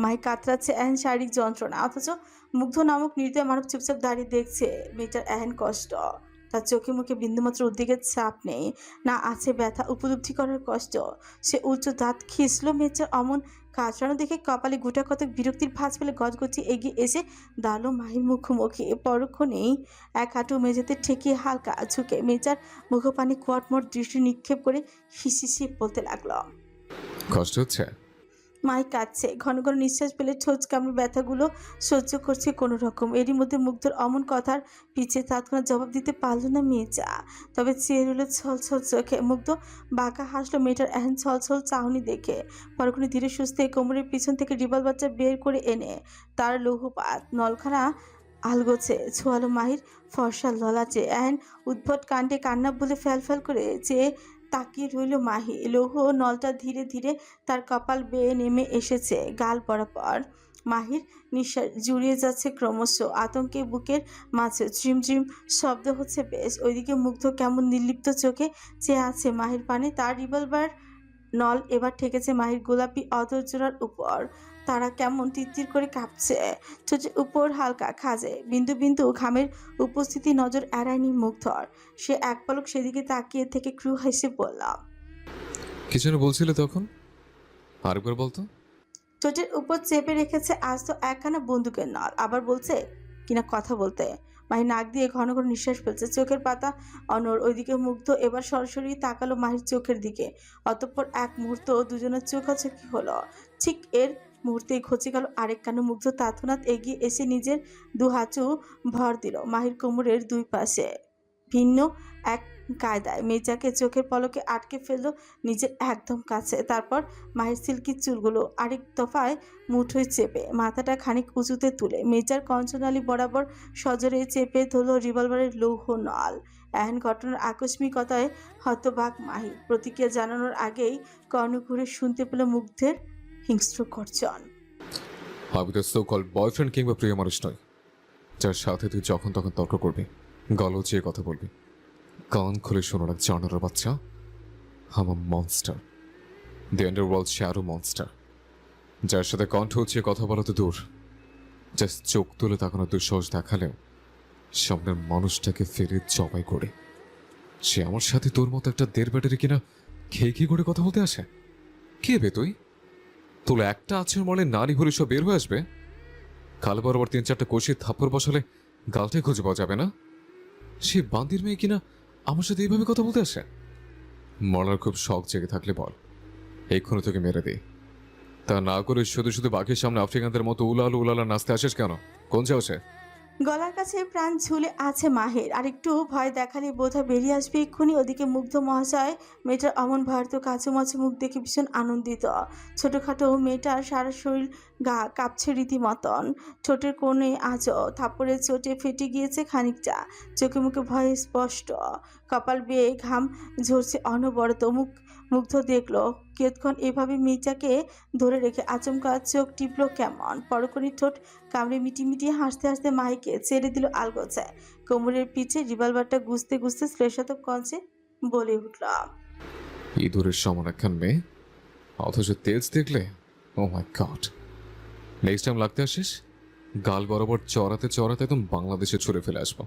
মাই কাতরাচ্ছে এহেন শারীরিক যন্ত্রণা, অথচ মুগ্ধ নামক নির্দয় মানব চুপচাপ দাঁড়িয়ে দেখছে মেয়েটার এহেন কষ্ট। তার চোখে মুখে বিন্দুমাত্র উদ্বেগের ছাপ নেই, না আছে ব্যথা উপলব্ধি করার কষ্ট। সে উচ্চ দাঁত খিসলো মেয়েটার অমন কাতরানো দেখে। কপালে গোটা কতক বিরক্তির ভাঁজ ফেলে গজগজি এগিয়ে এসে দাঁড়ালো মাহির মুখোমুখি। পরক্ষণেই এক হাঁটু মেঝেতে ঠেকিয়ে হালকা ঝুঁকে মেয়েটার মুখপানে কোয়াটমোট দৃষ্টি নিক্ষেপ করে হিসিসি বলতে লাগলো, কষ্ট হচ্ছে? মাই কাঁদছে, ঘন ঘন নিঃশ্বাস ফেলে ঠোঁচ কামড়ে ব্যথাগুলো সহ্য করছে কোনো রকম। এরই মধ্যে মুগ্ধর অমন কথার পিছে তৎক্ষণাৎ জবাব দিতে পারল না মেয়েটা, তবে চেয়ে রইল ছল ছল চোখে। মুগ্ধ বাঁকা হাসলো মেয়েটার এহেন ছল ছল চাহনি দেখে। পরক্ষণে ধীরে সুস্থে কোমরের পিছন থেকে রিভলভারটা বের করে এনে তার লৌহপাত নলখানা আলগোছে ছোয়ালো মাহির ফর্সা ললাটে। এহেন উদ্ভট কাণ্ডে কান্না বলে ফ্যাল ফ্যাল করে চেয়ে তাকিয়ে রইল মাহি। লৌহ নলটা ধীরে ধীরে তার কপাল বেয়ে নেমে এসেছে গাল বরাবর। মাহির নিঃশ্বাস জুড়িয়ে যাচ্ছে ক্রমশ, আতঙ্কে বুকের মাঝে ঝিমঝিম শব্দ হচ্ছে বেশ। ওইদিকে মুগ্ধ কেমন নির্লিপ্ত চোখে চেয়ে আছে মাহির পানে। তার রিভলভার নল এবার ঠেকেছে মাহির গোলাপি অধরজোড়ার উপর। তারা কেমন তিরতির করে কাঁপছে, ঠোঁটের উপর হালকা খাজে বিন্দু বিন্দু ঘামের উপস্থিতি নজর এড়ায়নি মুগ্ধর। সে এক পলক সেদিকে তাকিয়ে থেকে ক্রু হেসে বলল, কি যেন বলছিলে তখন? আরেকবার বলতো। ঠোঁটের উপর চেপে রেখেছে আজ তো একখানা বন্দুকের নল, আবার বলছে কিনা কথা বলতে। মাহির নাক দিয়ে ঘন ঘন নিঃশ্বাস ফেলছে, চোখের পাতা অনড়। ওইদিকে মুগ্ধ এবার সরাসরি তাকালো মাহির চোখের দিকে। অতঃপর এক মুহূর্ত দুজনের চোখাচোখি হলো। ঠিক এর মুহূর্তেই ঘচে গেল আরেক কানে। মুগ্ধ তৎক্ষণাৎ এগিয়ে এসে নিজের দু হাঁচু ভর দিল মাহির কোমরের দুই পাশে। ভিন্ন এক কায়দায় মেয়েটাকে চোখের পলকে আটকে ফেললো নিজের একদম কাছে। তারপর মাহির সিল্কির চুলগুলো আরেক দফায় মুঠোয় চেপে মাথাটা খানিক উঁচুতে তুলে মেয়েটার কঞ্চনালী বরাবর সজোরে চেপে ধরল রিভলভারের লৌহ নল। এহেন ঘটনার আকস্মিকতায় হতবাক মাহি। প্রতিক্রিয়া জানানোর আগেই কর্ণ ঘুরে শুনতে পেল মুগ্ধের হিংস্র গর্জন। আমি তো সো কল বয়ফ্রেন্ড কিংবা প্রিয় মানুষ নই, যার সাথে তুই যখন তখন তর্ক করবি, গলজিয়ে কথা বলবি। কান খুলে শোনো না জানোয়ারের বাচ্চা, আমার monster, the underworld shadow monster, যার সাথে কণ্ঠ উঁচিয়ে কথা বলা তো দূর, জাস্ট চোখ তুলে তাকানো দুঃসাহস দেখালেও সামনের মানুষটাকে ফেলে জবাই করে। সে আমার সাথে তোর মতো একটা দেড় ব্যাটারি কিনা খেয়ে কি করে কথা বলতে আসে? কে বে তুই? তোর একটা আছে মনে নারী হলে সব বের হয়ে আসবে। কাল বরাবর 3-4টা কষিয়ে থাপ্পড় বসালে গালটাই খুঁজে পাওয়া যাবে না। সে বান্দির মেয়ে কিনা আমার সাথে এইভাবে কথা বলতে আসে। মরার খুব শখ জেগে থাকলে বল, এক্ষুনি তোকে মেরে দেই। তা না করে শুধু শুধু বাকির সামনে আফ্রিকানদের মতো উলালো উলালা নাচতে আসিস কেন? কোন সাহসে? গলার কাছে প্রাণ ঝুলে আছে মাহের। আর একটু ভয় দেখালে বোধহয় বেরিয়ে আসবে এক্ষুনি। ওদিকে মুগ্ধ মহাশয় মেয়েটার অমন ভারত কাছে মাছে মুখ দেখে ভীষণ আনন্দিত। ছোটোখাটো মেয়েটার সারা শরীর গা কাঁপছে রীতিমতন। ঠোঁটের কোণে আজও থাপ্পড়ের চোটে ফেটে গিয়েছে খানিকটা, চোখে মুখে ভয় স্পষ্ট। কপাল বেয়ে ঘাম ঝরছে অনবরত। মুগ্ধ দেখলো কিয়ৎক্ষণ এভাবে মেয়েটাকে ধরে রেখে আচমকা চোখ টিপলো কেমন। পরক্ষণে ঠোঁট কামড়ে মিটি হাসতে হাসতে মাহিকে ছেড়ে দিল আলগোছায়। কোমরের পিঠে রিভলভারটা গুছতে গুছতে শ্লেষাতক কঞ্চে বলে উঠল, ইঁদুরের সমান একখান মেয়ে, অথচ তেজ দেখলে ও মাই গড। নেক্সট টাইম লাগতে আসিস, গাল বরাবর চড়াতে চড়াতে একদম বাংলাদেশে ছুড়ে ফেলে আসবো।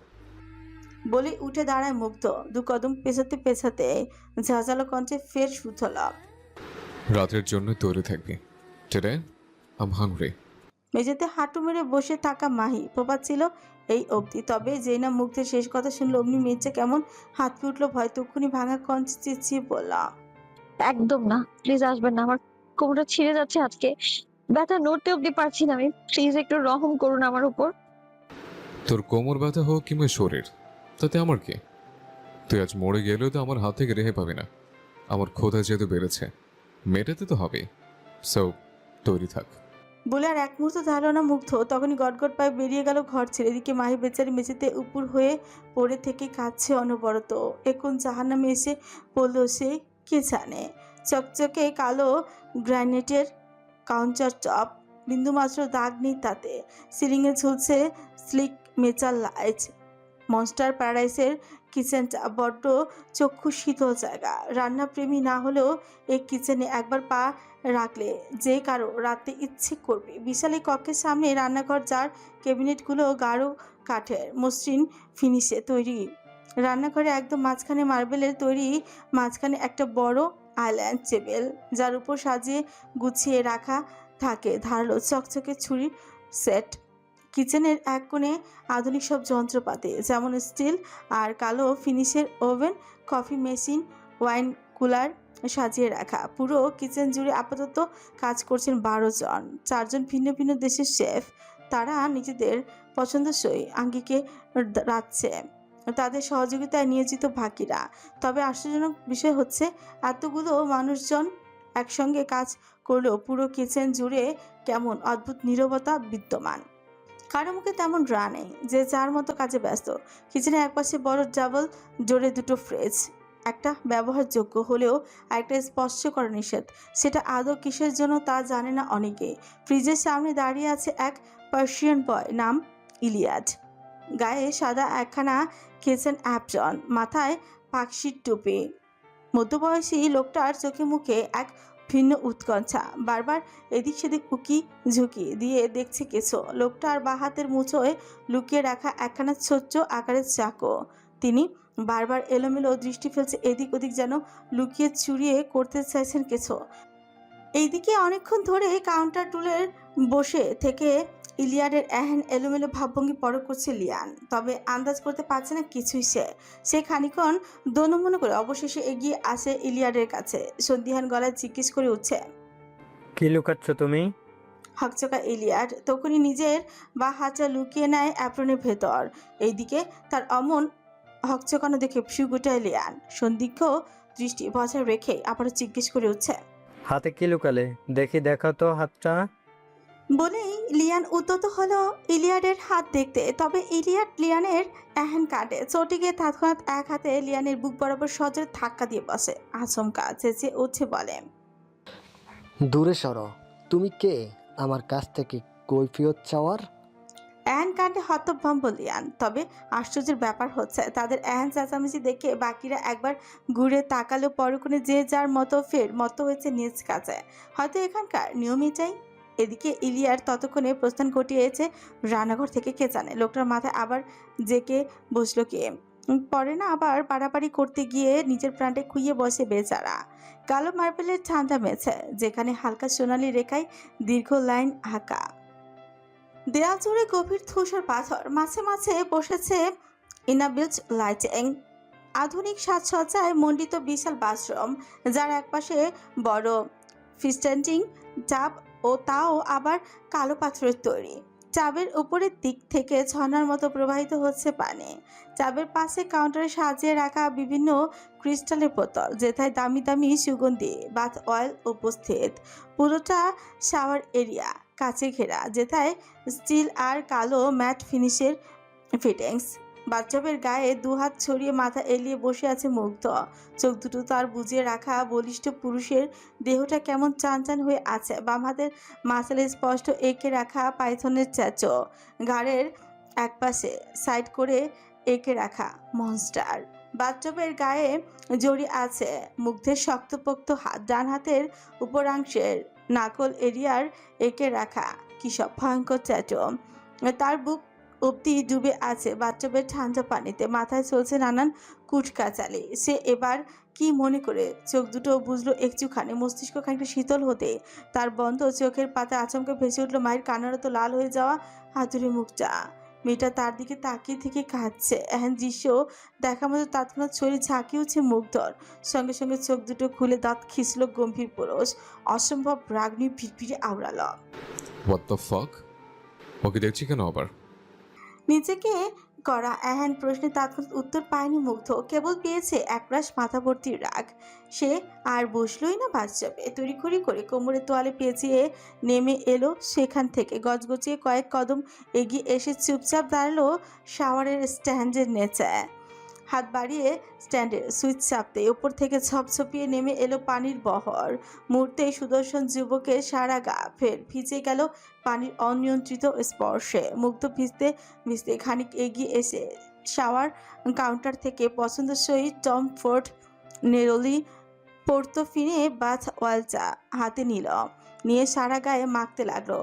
বলে উঠে দাঁড়ায় মুগ্ধ। দু কদম পেছাতে পেছাতে ঝাঁঝালো কঞ্চে ফের শুথল, রাতের জন্য তৈরি থাকবি। Today I am hungry. মেঝেতে হাঁটু মেরে বসে থাকা মাহি পোপাচ্ছিল এই অবধি। তবে যেই না মুগ্ধের শেষ কথা শুনলো অমনি মেয়েছে কেমন হাত পে উঠলো ভয়। তক্ষুনি ভাঙা কঞ্চে চেঁচিয়ে বললাম, একদম না, প্লিজ আসবেন না, আমার কোমরটা ছিঁড়ে যাচ্ছে আজকে, ব্যথা নড়তে অব্দি পারছি না আমি, প্লিজ একটু রহম করুন আমার উপর। তোর কোমর ব্যথা হোক কিংবা শরীর, তাতে আমার কি? তুই আজ মরে গেলেও তো আমার হাত থেকে রেহাই পাবি না। আমার ক্ষোধা যেহেতু বেড়েছে, মেটাতে তো হবে। সো তৈরি থাক। বলে আর এক মুহূর্ত দাঁড়ালো না মুগ্ধ। তখনই গটগট পায়ে বেরিয়ে গেল ঘর ছেড়ে। এদিকে মাহি বেচারি মেঝেতে উপুর হয়ে পড়ে থেকে কাঁদছে অনবরত। এখন জাহান্নামে এসে পড়লো সে কে জানে। চকচকে কালো গ্রানাইটের কাউন্টার টপ, বিন্দুমাত্র দাগ নেই তাতে। সিলিংয়ে ঝুলছে স্লিক মেটাল লাইট। মনস্টার প্যারাডাইসের কিচেনটা বড্ড চক্ষু শীতল জায়গা। রান্নাপ্রেমী না হলেও এই কিচেনে একবার পা রাখলে যে কারো রাতে ইচ্ছে করবে। বিশাল এই কক্ষের সামনে রান্নাঘর, যার ক্যাবিনেটগুলো গাঢ় কাঠের মসৃণ ফিনিশে তৈরি। রান্নাঘরে একদম মাঝখানে মার্বেলের তৈরি, মাঝখানে একটা বড় আইল্যান্ড টেবিল, যার উপর সাজিয়ে গুছিয়ে রাখা থাকে ধারালো চকচকে ছুরির সেট। কিচেনের এক কোণে আধুনিক সব যন্ত্রপাতি, যেমন স্টিল আর কালো ফিনিশের oven, coffee machine, wine cooler, সাজিয়ে রাখা। পুরো কিচেন জুড়ে আপাতত কাজ করছেন 12 জন। 4 জন ভিন্ন ভিন্ন দেশের শেফ। তারা নিজেদের পছন্দসই আঙ্গিকে রাঁধছে, তাদের সহযোগিতায় নিয়োজিত বাকিরা। তবে আশ্চর্যজনক বিষয় হচ্ছে, এতগুলো মানুষজন একসঙ্গে কাজ করলেও পুরো কিচেন জুড়ে কেমন অদ্ভুত নীরবতা বিদ্যমান। কারো মুখে তেমন রা নেই, যে যার মতো কাজে ব্যস্ত। কিচেনের একপাশে বড় ডাবল জোরে দুটো ফ্রিজ, একটা ব্যবহারযোগ্য হলেও আরেকটা স্পর্শ করা নিষেধ। সেটা আদৌ কিসের জন্য তা জানে না অনেকে। ফ্রিজের সামনে দাঁড়িয়ে আছে এক পার্সিয়ান বয়, নাম ইলিয়াড। গায়ে সাদা একখানা কিচেন অ্যাপ্রন, মাথায় পাকশির টুপি। মধ্যবয়সী লোকটার চোখে মুখে এক ভিন্ন উৎকণ্ঠা। বারবার এদিক সেদিক উকি ঝুঁকি দিয়ে দেখছে কিছু। লোকটার বাঁ হাতের মুঠোয় লুকিয়ে রাখা একখানা ছোট্ট আকারের চাকু। তিনি বারবার এলোমেলো দৃষ্টি ফেলছে এদিক ওদিক, যেন লুকিয়ে চুরিয়ে করতে চাইছেন কিছু। এইদিকে অনেকক্ষণ ধরে কাউন্টার টুলের বসে থেকে ইলিয়াডের এহেন এলোমেলো ভাবভঙ্গি পরখ করছে লিয়ান। তবে আন্দাজ করতে পারছে না কিছুই। সে খানিক্ষণ দোনমনে করে অবশেষে এগিয়ে আসে ইলিয়াডের কাছে। সন্দিহান গলায় জিজ্ঞেস করে উঠছে, কি লুকাচ্ছ তুমি? হকচকা ইলিয়াড তখনই নিজের বা হাতটা লুকিয়ে নেয় অ্যাপ্রনের ভেতর। এইদিকে তার অমন হকচকানো দেখে ফিউ গোটায় লিয়ান। সন্দিগ্ধ দৃষ্টি বজায় রেখে আবারও জিজ্ঞেস করে উঠছে, হাতে কি লুকালে? দেখি, দেখাও তো হাতটা। বলেই লিয়ান উদ্যত হলো ইলিয়াডের হাত দেখতে। তবে ইলিয়াড লিয়ানের এহেন কাটে চটে গিয়ে তৎক্ষণাৎ এক হাতে লিয়ানের বুক বরাবর সজোরে ধাক্কা দিয়ে বসে। আচমকা চেঁচিয়ে উঠে বলে, দূরে সরো। তুমি কে আমার কাছ থেকে কৈফিয়ত চাওয়ার? এহেন কাণ্ডে হতভম্ব লিয়ান। তবে আশ্চর্যের ব্যাপার হচ্ছে, তাদের এহেন চেঁচামেচি দেখে বাকিরা একবার ঘুরে তাকালেও পরক্ষণে যে যার মতো ফের মতো হয়েছে নিজ কাছে। হয়তো এখানকার নিয়ম এটাই। এদিকে ইলিয়ার ততক্ষণে প্রস্থান ঘটিয়েছে রান্নাঘর থেকে, কে জানে লোকটার মাথায় আবার জেকে বসলো কে। পরে না আবার পাড়াপাড়ি করতে গিয়ে নিজের প্রাণটা খুইয়ে বসে বেচারা। কালো মার্বেলের ঠান্ডা মেঝে, যেখানে হালকা সোনালি রেখায় দীর্ঘ লাইন আঁকা। দেয়াল জুড়ে গভীর ধূসর পাথর, মাঝে মাঝে বসেছে ইনাবিল্ট লাইটিং। আধুনিক সাজসজ্জায় মণ্ডিত বিশাল বাথরুম, যার একপাশে বড় ফিস্ট্যান্ডিং টাব, ও তাও আবার কালো পাথরের তৈরি। চাবের উপরের দিক থেকে ঝর্ণার মতো প্রবাহিত হচ্ছে পানি। চাবের পাশে কাউন্টারে সাজিয়ে রাখা বিভিন্ন ক্রিস্টালের বোতল, যেথায় দামি দামি সুগন্ধি বাথ অয়েল উপস্থিত। পুরোটা শাওয়ার এরিয়া কাছে ঘেরা, যেথায় স্টিল আর কালো ম্যাট ফিনিশের ফিটিংস। বাচ্চাবের গায়ে দুহাত ছড়িয়ে মাথা এলিয়ে বসে আছে মুগ্ধ। চোখ দুটো তার বুজিয়ে রাখা বলিষ্ঠ পুরুষের দেহটা কেমন চান হয়ে আছে। বাম হাতের মাথালে স্পষ্ট এঁকে রাখা পাইথনের চাচো, ঘাড়ের একপাশে সাইড করে এঁকে রাখা মনস্টার। বাচ্চাবের গায়ে জড়িয়ে আছে মুগ্ধের শক্তপোক্ত হাত। ডান হাতের উপরাংশের নাকল এরিয়ার এঁকে রাখা কি সব ভয়ঙ্কর চাচো। তার বুক অব্দি ডুবে আছে বাথটবের ঠান্ডা পানিতে। মাথায় চলছে নানান কুটকাচালি। সে এবার কি মনে করে চোখ দুটো বুঝলো একটুখানি। মস্তিষ্ক খানিকটা শীতল হতে তার বন্ধ চোখের পাতা আচমকা ভেসে উঠলো মায়ের কান্নারত লাল হয়ে যাওয়া হাতুড়ি মুখটা। মেয়েটা তার দিকে তাকিয়ে থেকে কাঁদছে। এহেন দৃশ্য দেখা মতো তৎক্ষণাৎ শরীর ঝাঁকিয়ে উঠছে মুগ্ধর। সঙ্গে সঙ্গে চোখ দুটো খুলে দাঁত খিসল গম্ভীর পুরুষ। অসম্ভব রাগ নিয়ে ভিড় আওড়ালো। What the fuck? ওকে দেখছি কেন আবার? নিজেকে করা এহেন প্রশ্নে তৎক্ষণাৎ উত্তর পায়নি মুগ্ধ, কেবল পেয়েছে একরাশ মাথা ভর্তি রাগ। সে আর বসলই না বাথটবে। তড়িঘড়ি করে কোমরে তোয়ালে পেঁচিয়ে নেমে এলো সেখান থেকে। গজগজিয়ে কয়েক কদম এগিয়ে এসে চুপচাপ দাঁড়ালো শাওয়ারের স্ট্যান্ডের নিচে। হাত বাড়িয়ে স্ট্যান্ডের সুইচ চাপতে উপর থেকে ঝপঝপিয়ে নেমে এলো পানির বহর। মুহূর্তেই সুদর্শন যুবকের সারা গা ফের ভিজে গেল পানির অনিয়ন্ত্রিত স্পর্শে। মুগ্ধ ভিজতে ভিজতে খানিক এগিয়ে এসে শাওয়ার কাউন্টার থেকে পছন্দসই টম ফোর্ড নেরোলি পোর্তোফিনে বাথ অয়েলটা হাতে নিয়ে সারা গায়ে মাখতে লাগলো।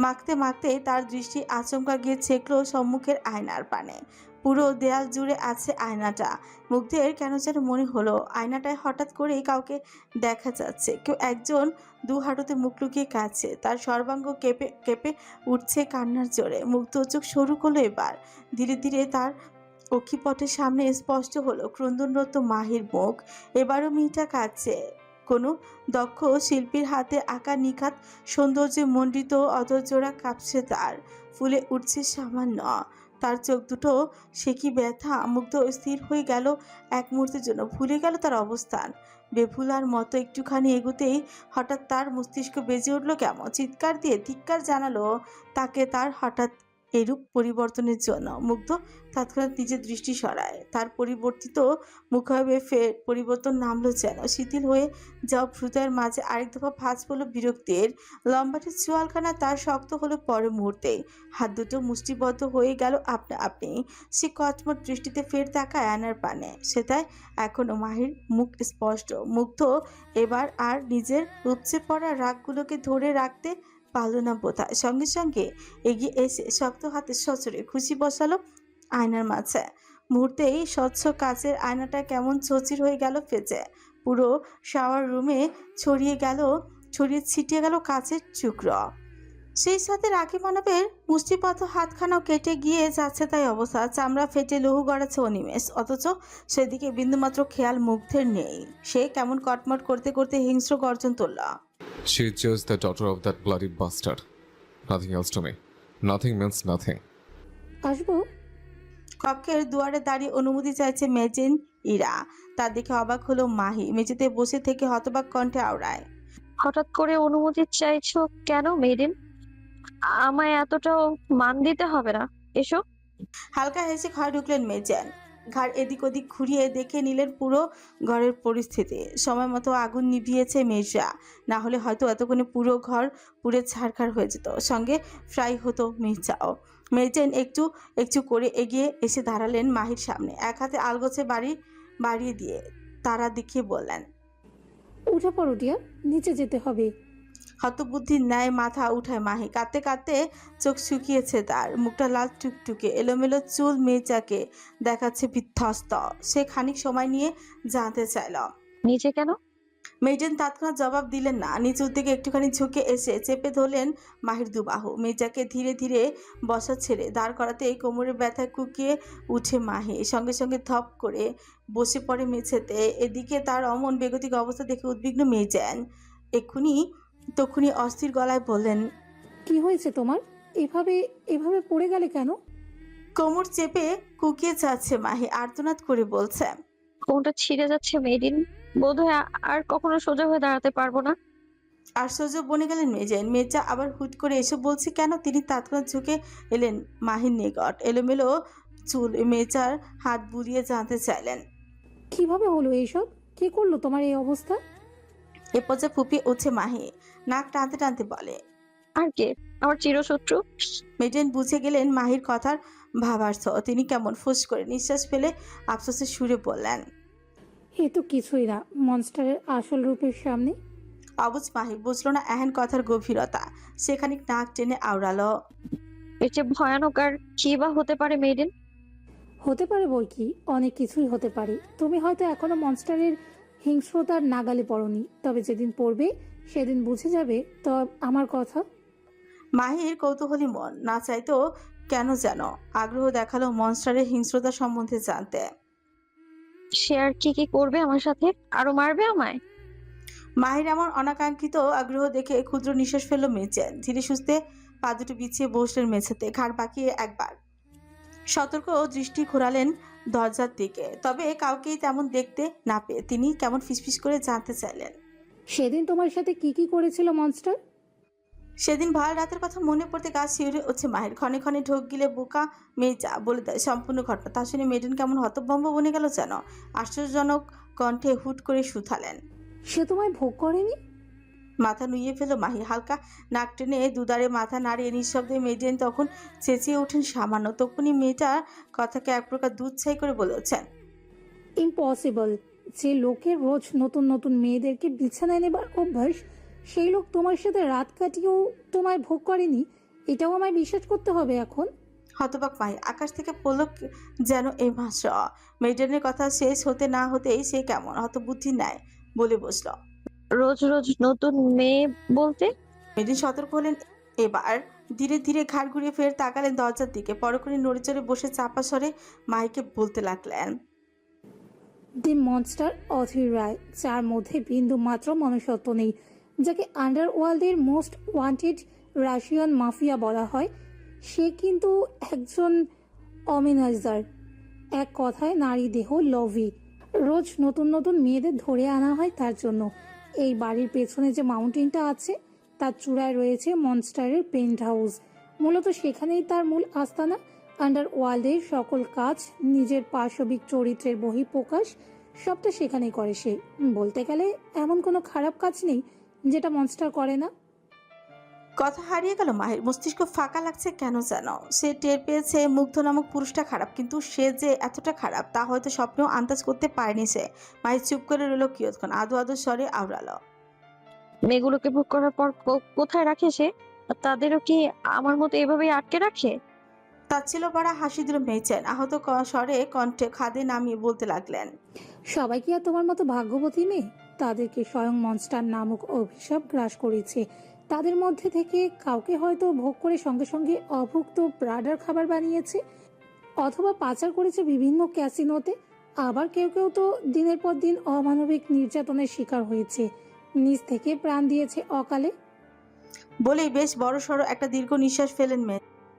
মাখতে মাখতে তার দৃষ্টি আচমকা গিয়ে ছেকলো সম্মুখের আয়নার পানে। পুরো দেয়াল জুড়ে আছে আয়নাটা। মুগ্ধের কেন যেন মনে হলো আয়নাটায় হঠাৎ করেই কাউকে দেখা যাচ্ছে। কেউ একজন দু হাঁটুতে মুখ লুকিয়ে কাঁদছে। তার সর্বাঙ্গ কেঁপে কেঁপে উঠছে কান্নার জোরে। মুগ্ধ চোখ সরু করলো এবার। ধীরে ধীরে তার অক্ষিপটের সামনে স্পষ্ট হলো ক্রন্দনরত মাহির মুখ। এবারও মেয়েটা কাঁদছে, কোনো দক্ষ শিল্পীর হাতে আঁকা নিখাত সৌন্দর্যে মণ্ডিত অধরজোড়া কাঁপছে তার, ফুলে উঠছে সামান্য। তার চোখ দুটো সে কি ব্যথা, মুগ্ধ স্থির হয়ে গেল এক মুহূর্তের জন্য, ভুলে গেল তার অবস্থান। বেফুলার মতো একটুখানি এগুতেই হঠাৎ তার মস্তিষ্ক বেজে উঠল কেমন, চিৎকার দিয়ে ধিক্কার জানালো তাকে তার হঠাৎ এরূপ পরিবর্তনের জন্য। মুগ্ধ তৎক্ষণাৎ নিজের দৃষ্টি সরায়, তার পরিবর্তিত মুখাবে ফের পরিবর্তন নামলো যেন। শিথিল হয়ে যাও হৃদয়ের মাঝে আরেক দফা ভাঁজ পড়ল বিরক্তির। লম্বাটে চোয়ালখানা তার শক্ত হলো পরে মুহূর্তেই, হাত দুটো মুষ্টিবদ্ধ হয়ে গেল আপনা আপনি। সে কচমট দৃষ্টিতে ফের তাকায় আয়নার পানে, সেটাই এখনো মাহির মুখ স্পষ্ট। মুগ্ধ এবার আর নিজের উপচে পড়া রাগগুলোকে ধরে রাখতে পারল না বোধহয়, সঙ্গে সঙ্গে এগিয়ে এসে শক্ত হাতে সচরে খুশি বসালো আয়নার মাঝে। মুহূর্তেই স্বচ্ছ কাচের আয়নাটা কেমন চচির হয়ে গেল ফেজে, পুরো শাওয়ার রুমে ছড়িয়ে ছিটিয়ে গেল কাচের টুকরো। সেই সাথে রাখি মানবের মুষ্টিবদ্ধ হাতখানাও কেটে গিয়ে যাচ্ছে তাই অবস্থা, চামড়া ফেটে লহু গড়াচ্ছে অনিমেষ, অথচ সেদিকে বিন্দুমাত্র খেয়াল মুগ্ধের নেই। সে কেমন কটমট করতে করতে হিংস্র গর্জন তুলল। She's just the daughter of that bloody bastard. Nothing else to me. Nothing means nothing. আসবো? কক্ষের দুয়ারে দাঁড়িয়ে অনুমতি চাইছে মেজেন ইরা। তা দেখে অবাক হলো মাহি, মেঝেতে বসে থেকে হতবাক কণ্ঠে আওড়ায়। হঠাৎ করে অনুমতি চাইছো কেন মেরিন? আমায় এতটাও মান দিতে হবে না, এসো। হালকা হেসে ঘরে ঢুকলেন মেজেন, ঘাড় এদিক ওদিক ঘুরিয়ে দেখে নিলেন পুরো ঘরের পরিস্থিতি। সময় মতো আগুন নিভিয়েছে মেজরা, না হলে হয়তো এতক্ষণে পুরো ঘর পুড়ে ছারখার হয়ে যেত, সঙ্গে ফ্রাই হতো মির্জাও। মেজেন একটু একটু করে এগিয়ে এসে দাঁড়ালেন মাহির সামনে, এক হাতে আলগোছে বাড়িয়ে দিয়ে তারা দেখিয়ে বললেন, উঠে পড়ো ডিয়ার, নিচে যেতে হবে। হতবুদ্ধির ন্যায় মাথা উঠায় মাহি, কাঁদতে কাঁদতে চোখ শুকিয়েছে তার, মুখটা লাল টুকটুকে, এলোমেলো চুল মেয়েটাকে দেখাচ্ছে বিধ্বস্ত। সে খানিক সময় নিয়ে জানতে চাইল নিচে কেন? মেয়েটেন তৎক্ষণাৎ জবাব দিলেন না, নিচের দিকে একটুখানি ঝুঁকে এসে চেপে ধরলেন মাহির দুবাহু। মেয়েটাকে ধীরে ধীরে বসা ছেড়ে দাঁড় করাতেই কোমরের ব্যথায় কুকিয়ে উঠে মাহি, সঙ্গে সঙ্গে ধপ করে বসে পড়ে মেঝেতে। এদিকে তার অমন বেগতিক অবস্থা দেখে উদ্বিগ্ন মেয়েছেন, তখনই অস্থির গলায় বললেন, কি হয়েছে তোমার? এভাবে এভাবে পড়ে গেলে কেন? কোমর চেপে কুকিয়ে যাচ্ছে মাহি, আর্তনাদ করে বলছে, কোনটা ছিঁড়ে যাচ্ছে মেরিন, বোধহয় আর কখনো সোজা হয়ে দাঁড়াতে পারবো না। আশ্চর্য বনে গেলেন মেজেন। মেজা আবার হুট করে এসব বলছে কেন? তিনি তৎক্ষণাৎ ঝুঁকে এলেন মাহির নিকট, এলোমেলো চুল মেজার হাত বুলিয়ে জানতে চাইলেন, কিভাবে হলো এইসব? কে করলো তোমার এই অবস্থা? এ পর্যায়ে ফুপিয়ে উঠছে মাহি, নাক টানতে টানতে বলে, আর কে? আমার চিরশত্রু। মেজেন বুঝে গেলেন মাহির কথার ভাবার্থ। তিনি কেমন ফুস করে নিঃশ্বাস ফেলে আফসোসের সুরে বললেন, এ তো কিছুই না মনস্টারের আসল রূপের সামনে। অবুঝ মাহি বুঝলো না এহেন কথার গভীরতা, সে খানিক নাক টেনে আওড়ালো, এর চেয়ে ভয়ানক আর কি বা হতে পারে মেরিন? হতে পারে বই কি, অনেক কিছুই হতে পারে। তুমি হয়তো এখনো মনস্টারের হিংস্রতার নাগালে পড়নি, তবে যেদিন পড়বে সেদিন বুঝে যাবে তো আমার কথা। মাহির কৌতূহলী মন না চাইতো কেন যেন আগ্রহ দেখালো মনস্টারের হিংস্রতা সম্বন্ধে জানতে। সে আর কি কি করবে আমার সাথে? আরো মারবে আমায়? মাহির এমন অনাকাঙ্ক্ষিত আগ্রহ দেখে ক্ষুদ্র নিঃশ্বাস ফেলল মেজেন, ধীরে সুস্থে পা দুটো বিছিয়ে বসলেন মেঝেতে, ঘাড় বাঁকিয়ে একবার সতর্ক দৃষ্টি ঘোরালেন দরজার দিকে, তবে কাউকেই তেমন দেখতে না পেয়ে তিনি কেমন ফিসফিস করে জানতে চাইলেন, সেদিন তোমার সাথে কি কি করেছিল মনস্টার? সেদিন ভয়াল রাতের কথা মনে পড়তে গা শিউরে উঠছে মাহির। ক্ষণে ক্ষণে ঢোক গিলে বোকা মেজা বলে দেয় সম্পূর্ণ ঘটনা। তা শুনে মেডেন কেমন হতভম্ব বনে গেল যেন, আশ্চর্যজনক কণ্ঠে হুট করে শুধালেন, সে তোমায় ভোগ করেনি? মাথা নুইয়ে ফেল মাহি, হালকা নাক টেনে দুদারে মাথা নাড়িয়ে নিঃশব্দে মেডেন তখন চেঁচিয়ে ওঠেন সামান্য। তখনই মেয়েটার কথাকে এক প্রকার দুধছাই করে বলেছেন, ইম্পসিবল। যে লোকের রোজ নতুন নতুন মেয়েদেরকে বিছানায় নেবার অভ্যাস, সেই লোক তোমার সাথে রাত কাটিয়েও তোমায় ভোগ করেনি, এটাও আমায় বিশ্বাস করতে হবে এখন? হতবাক মাহি, আকাশ থেকে পলক যেন এই মাত্র। মেডেনের কথা শেষ হতে না হতেই সে কেমন হতবুদ্ধি নেয় বলে বসল, রোজ রোজ নতুন মেয়ে বলতে? মেডেন সতর্ক হলেন এবার, ধীরে ধীরে ঘাড় ঘুরিয়ে ফের তাকালেন দরজার দিকে, পরক্ষণে নড়ে চড়ে বসে চাপা স্বরে মাহিকে বলতে লাগলেন, দি মনস্টার অধীর রায়, যার মধ্যে বিন্দু মাত্র মনুষ্যত্ব নেই, যাকে আন্ডারওয়ার্ল্ডের মোস্ট ওয়ান্টেড রাশিয়ান মাফিয়া বলা হয়, সে কিন্তু একজন অমেনাইজার। এক কথায় নারী দেহ লভি। রোজ নতুন নতুন মেয়েদের ধরে আনা হয় তার জন্য। এই বাড়ির পেছনে যে মাউন্টেনটা আছে তার চূড়ায় রয়েছে মনস্টারের পেন্ট হাউস। মূলত সেখানেই তার মূল আস্তানা। আন্ডারওয়ার্ল্ডের সকল কাজ, নিজের পাশবিক চরিত্রের বহিঃপ্রকাশ, সবটা সেখানেই করে সে। বলতে গেলে এমন কোনো খারাপ কাজ নেই যেটা মনস্টার করে না। কথা হারিয়ে গেল মাহির। মস্তিষ্ক ফাঁকা লাগছে কেন যেন। সে টের পেয়েছে মুগ্ধ নামক পুরুষটা খারাপ, কিন্তু সে যে এতটা খারাপ তা হয়তো স্বপ্নেও আন্দাজ করতে পারেনি সে। মাহির চুপ করে রইল কিয়ৎক্ষণ, আদো আদো স্বরে আওড়ালো। মেয়েগুলোকে ভোগ করার পর কোথায় রাখে সে? আর তাদেরও কি আমার মতো এভাবেই আটকে রাখে? তাচ্ছিল পাড়া হাসি দিল মেয়েছেন। আহত স্বরে কণ্ঠে খাদে নামিয়ে বলতে লাগলেন, সবাই কি আর তোমার মতো ভাগ্যবতী মেয়ে? তাদেরকে স্বয়ং মনস্টার নামক অভিশাপ গ্রাস করেছে। তাদের মধ্যে থেকে কাউকে হয়তো ভোগ করে সঙ্গে সঙ্গে অভুক্ত ব্রাডার খাবার বানিয়েছে, অথবা পাচার করেছে বিভিন্ন ক্যাসিনোতে। আবার কেউ কেউ তো দিনের পর দিন অমানবিক নির্যাতনের শিকার হয়েছে, নিজ থেকে প্রাণ দিয়েছে অকালে। বলেই বেশ বড় সড়ো একটা দীর্ঘ নিঃশ্বাস ফেলেন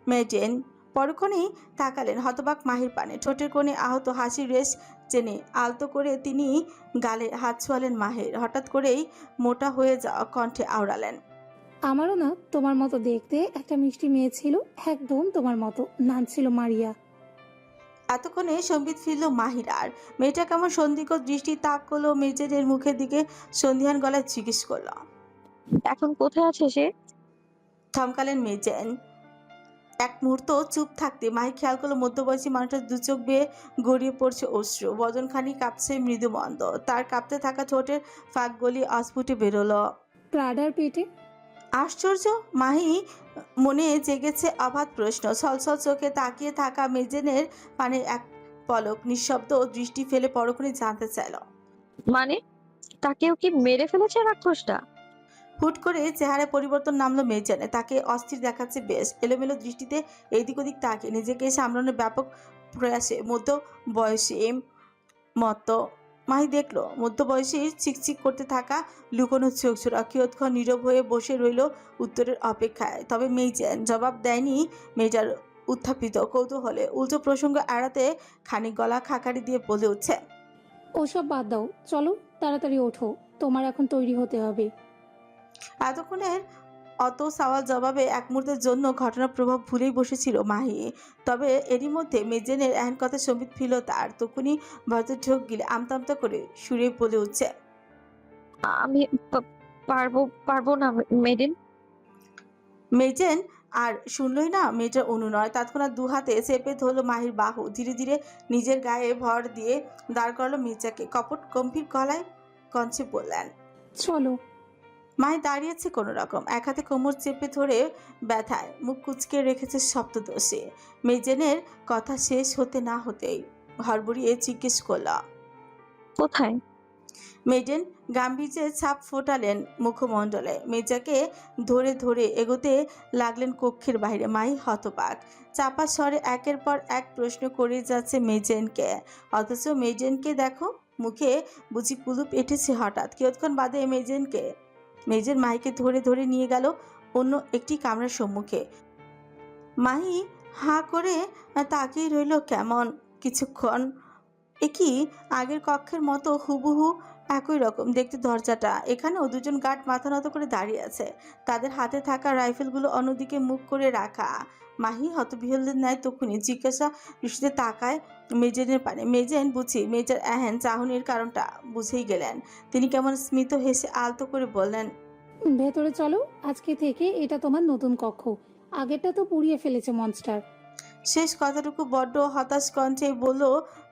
মেয়েটেন। পরক্ষণেই তাকালেন হতবাক মাহির পানে। ঠোঁটের কোণে আহত হাসির রেশ চেনে আলতো করে তিনি গালে হাত ছোঁয়ালেন মাহির। হঠাৎ করেই মোটা হয়ে যাওয়া কণ্ঠে আওড়ালেন, আমারও না তোমার মতো দেখতে একটা মিষ্টি মেয়ে ছিল, একদম তোমার মতো, নাম ছিল মারিয়া। এতক্ষণে সম্বিত ফিরল মাহির। আর মেয়েটা কেমন সন্দিগ্ধ দৃষ্টি তাক করলো মেজেনের মুখের দিকে। সন্ধিয়ান গলায় জিজ্ঞেস করলো, এখন কোথায় আছে সে? থমকালেন মেজেন। এক মুহূর্ত চুপ থাকতে মাহি খেয়াল করলো মধ্যবয়সী মানুষটার দু চোখ বেয়ে গড়িয়ে পড়ছে অশ্রু। বদনখানি কাঁপছে মৃদু মন্দ। তার কাঁপতে থাকা ঠোঁটের ফাঁক গলি অস্ফুটে বেরোলো, প্রাডার পেটে। আশ্চর্য! মাহি মনে জেগেছে অবাধ প্রশ্ন। ছলছল চোখে তাকিয়ে থাকা মেজেনের পানে এক পলক নিঃশব্দ দৃষ্টি ফেলে পরক্ষণে জানতে চাইল, মানে তাকেও কি মেরে ফেলেছে রাক্ষসটা? হুট করে চেহারা পরিবর্তন নামলো মেজেনে। তাকে অস্থির দেখাচ্ছে বেশ। এলোমেলো দৃষ্টিতে এইদিক ওদিক তাকিয়ে নিজেকে সামলানোর ব্যাপক প্রয়াসে মধ্য বয়সী মতো মাহি দেখলো মধ্যবয়সী চিকচিক করতে থাকা লুকোনো চোখ জোড়া। কিয়ৎক্ষণ নীরব হয়ে বসে রইল উত্তরের অপেক্ষায়। তবে মেইজেন জবাব দেয়নি মেয়েটার উত্থাপিত কৌতূহলে। উল্টো প্রসঙ্গ এড়াতে খানিক গলা খাকারি দিয়ে বলে উঠছে, ওসব বাদ দাও, চলো তাড়াতাড়ি ওঠো, তোমার এখন তৈরি হতে হবে। এতক্ষণের অত সওয়াল জবাবে এক মুহূর্তের জন্য ঘটনার প্রভাব ভুলেই বসেছিল মাহি। তবে এরই মধ্যে মেজেনের এহেন কথা সম্বিত ফিরল তার। তখনই ভয়তে ঢোক গিলে আমতা করে সুরে বলে উঠছে, আমি পারবো না মেডিন। মেজেন আর শুনলই না মেয়েটার অনুনয়। তৎক্ষণাৎ দু হাতে চেপে ধরলো মাহির বাহু। ধীরে ধীরে নিজের গায়ে ভর দিয়ে দাঁড় করালো মির্জাকে। কপট গম্ভীর গলায় কঞ্চে বললেন, চলো। মাহি দাঁড়িয়েছে কোনো রকম, এক হাতে কোমর চেপে ধরে ব্যথায় মুখ কুচকে রেখেছে সপ্তদোষে। মেজেনের কথা শেষ হতে না হতেই হড়বড়িয়ে জিজ্ঞেস করল, কোথায়? মেজেন গাম্ভীর্যের ছাপ ফোটালেন মুখমণ্ডলে। মেজাকে ধরে ধরে এগোতে লাগলেন কক্ষের বাইরে। মাহি হতবাক। চাপা স্বরে একের পর এক প্রশ্ন করে যাচ্ছে মেজেনকে। অথচ মেজেনকে দেখো, মুখে বুঝি কুলুপ এঁটেছে হঠাৎ। কিয়ৎক্ষণ বাদে মেজেন মাহিকে ধরে ধরে নিয়ে গেল অন্য একটি কামরার সম্মুখে। মাহি হাঁ করে তাকিয়ে রইল কেমন কিছুক্ষণ। একই আগের কক্ষের মতো হুবহু একই রকম দেখতে দরজাটা। এখানেও দুজন গার্ড মাথা নত করে দাঁড়িয়ে আছে, তাদের হাতে থাকা রাইফেলগুলো অন্যদিকে মুখ করে রাখা। মাহি হতবিহ্বলের ন্যায় তখনই জিজ্ঞাসা দৃষ্টিতে তাকায় মেজেনের পানে। মেজেন বুঝি মেজর এহেন চাহনির কারণটা বুঝেই গেলেন। তিনি কেমন স্মিত হেসে আলতো করে বললেন, ভেতরে চলো, আজকে থেকে এটা তোমার নতুন কক্ষ, আগেরটা তো পুড়িয়ে ফেলেছে মনস্টার। শেষ কথাটুকু বড্ড হতাশ কণ্ঠে বলল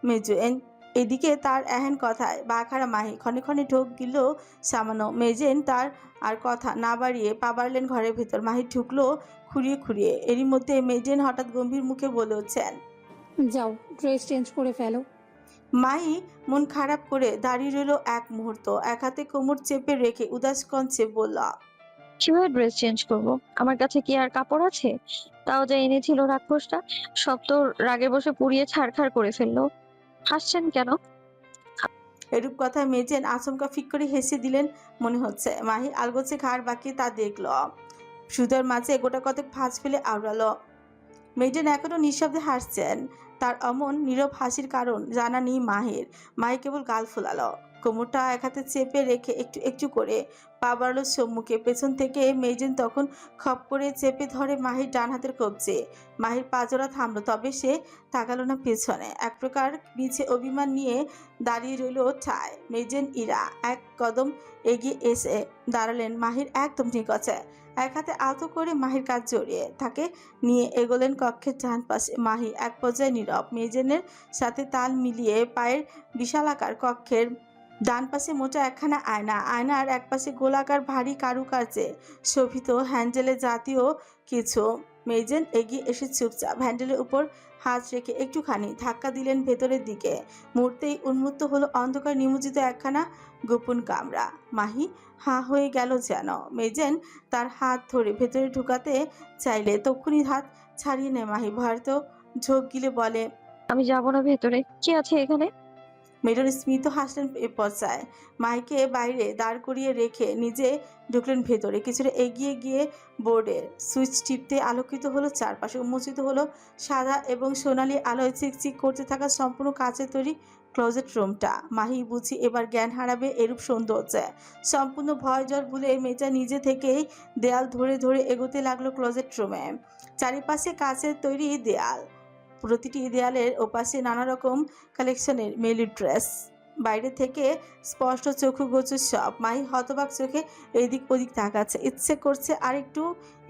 মেজেন। এদিকে তার এহেন কথায় বাখারা মাহি ক্ষণে ক্ষণে ঢোক গিল সামান্য। মেজেন তার আর কথা না বাড়িয়ে পা বাড়লেন ঘরের ভেতর। মাহি ঢুকলো খুঁড়িয়ে খুঁড়িয়ে। এরই মধ্যে মেজেন হঠাৎ গম্ভীর মুখে বলে উঠছেন, যাও ড্রেস চেঞ্জ করে ফেলো। মাহি মন খারাপ করে দাঁড়িয়ে রইল এক মুহূর্ত। এক হাতে কোমর চেপে রেখে উদাস কণ্ঠে বলল, কিভাবে ড্রেস চেঞ্জ করব? আমার কাছে কি আর কাপড় আছে? তাও যা এনেছিল রাক্ষসটা সব তো রাগে বসে পুড়িয়ে ছারখার করে ফেললো। হাসছেন কেন? এরূপ কথায় মেজেন আচমকা ফিক করে হেসে দিলেন মনে হচ্ছে। মাহি আলগোছে ঘাড় বাঁকিয়ে তা দেখল। সুদর মাঝে গোটা কতক ভাঁজ ফেলে আওড়ালো। মেজেন এখনো নিঃশব্দে হাসছেন। তার অমন নীরব হাসির কারণ জানা নেই মাহির। মাহি কেবল গাল ফোলালো, কোমরটা এক হাতে চেপে রেখে একটু একটু করে পা বাড়ালো সম্মুখে। পেছন থেকে মেজেন তখন খপ করে চেপে ধরে মাহির ডান হাতের কবজে। মাহির পাজোড়া থামলো, তবে সে তাকালো না পেছনে। এক প্রকার নিচে অভিমান নিয়ে দাঁড়িয়ে রইল ঠায়। মেজেন ইরা এক কদম এগিয়ে এসে দাঁড়ালেন মাহির একদম নিকটে। এক হাতে আলতো করে মাহির কাজ জড়িয়ে তাকে নিয়ে এগোলেন কক্ষের ডান পাশে। মাহি এক পর্যায়ে নীরব। মেজেনের সাথে তাল মিলিয়ে পায়ের বিশালাকার কক্ষের ডান পাশে মোটা একখানা আয়না, আয়নার এক পাশে গোলাকার ভারী কারুকার্যে শোভিত হ্যান্ডেলে জাতীয় কিছু। মেজেন এগিয়ে এসে চুপচাপ হ্যান্ডেলের উপর হাত রেখে একটুখানি ধাক্কা দিলেন ভেতরের দিকে। মুহূর্তেই উন্মুক্ত হলো অন্ধকার নিমজ্জিত একখানা গোপন কামরা। মাহি হাঁ হয়ে গেল যেন। মেজেন তার হাত ধরে ভেতরে ঢুকাতে চাইলে তক্ষুনি হাত ছাড়িয়ে নেয় মাহি। ভয়তো ঝোঁক গিলে বলে, আমি যাব না ভেতরে, কি আছে এখানে? মেজর স্মিত হাসলেন এ পর্যায়ে। মাইকে বাইরে দাঁড় করিয়ে রেখে নিজে ঢুকলেন ভেতরে। কিছুটা এগিয়ে গিয়ে বোর্ডের সুইচ টিপতে আলোকিত হলো চারপাশে। উন্মোচিত হলো সাদা এবং সোনালি আলোয় চিকচিক করতে থাকা সম্পূর্ণ কাচের তৈরি ক্লোজেট রুমটা। মাহি বুঝি এবার জ্ঞান হারাবে এরূপ সৌন্দর্যে। সম্পূর্ণ ভয় জ্বর ভুলে মেজা নিজে থেকেই দেয়াল ধরে ধরে এগোতে লাগলো ক্লোজেট রুমে। চারিপাশে কাচের তৈরি দেয়াল, প্রতিটি দেয়ালের ওপাশে নানা রকম কালেকশনের মেলি ড্রেস। বাইরে থেকে স্পষ্ট চক্ষুগোচর সব। মাহি হতবাক চোখে এদিক ওদিক তাকাচ্ছে। ইচ্ছে করছে আরেকটু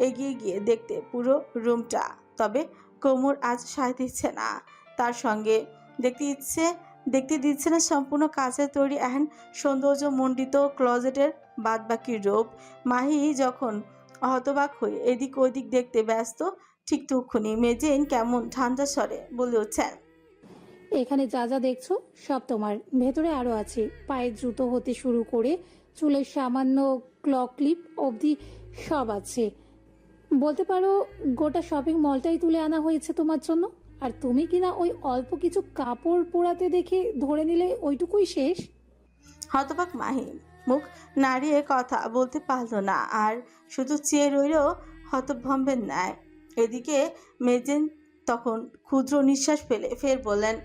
এগিয়ে গিয়ে দেখতে পুরো রুমটা, তবে কোমর আজ সায় দিচ্ছে না। তার সঙ্গে দেখতে দিচ্ছে না সম্পূর্ণ কাচের তৈরি এহেন সৌন্দর্য মণ্ডিত ক্লোজেটের বাদবাকি রূপ। মাহি যখন হতবাক হয়ে এদিক ওদিক দেখতে ব্যস্ত, ঠিক তক্ষুনি মেজেন কেমন ঠান্ডা স্বরে বলে উঠছেন, এখানে যা যা দেখছো সব তোমার। ভেতরে আরো আছে, পায়ের জুতো হতে শুরু করে চুলের সামান্য ক্লিপ অবধি সব আছে। বলতে পারো গোটা শপিং মলটাই তুলে আনা হয়েছে তোমার জন্য। আর তুমি কিনা ওই অল্প কিছু কাপড় পোড়াতে দেখে ধরে নিলে ওইটুকুই শেষ। হতবাক মাহি মুখ নাড়িয়ে কথা বলতে পারল না, আর শুধু চেয়ে রইল হতভম্বের ন্যায়। এদিকে মেজেন তখন ক্ষুদ্র নিঃশ্বাস ফেলে ফের বললেন,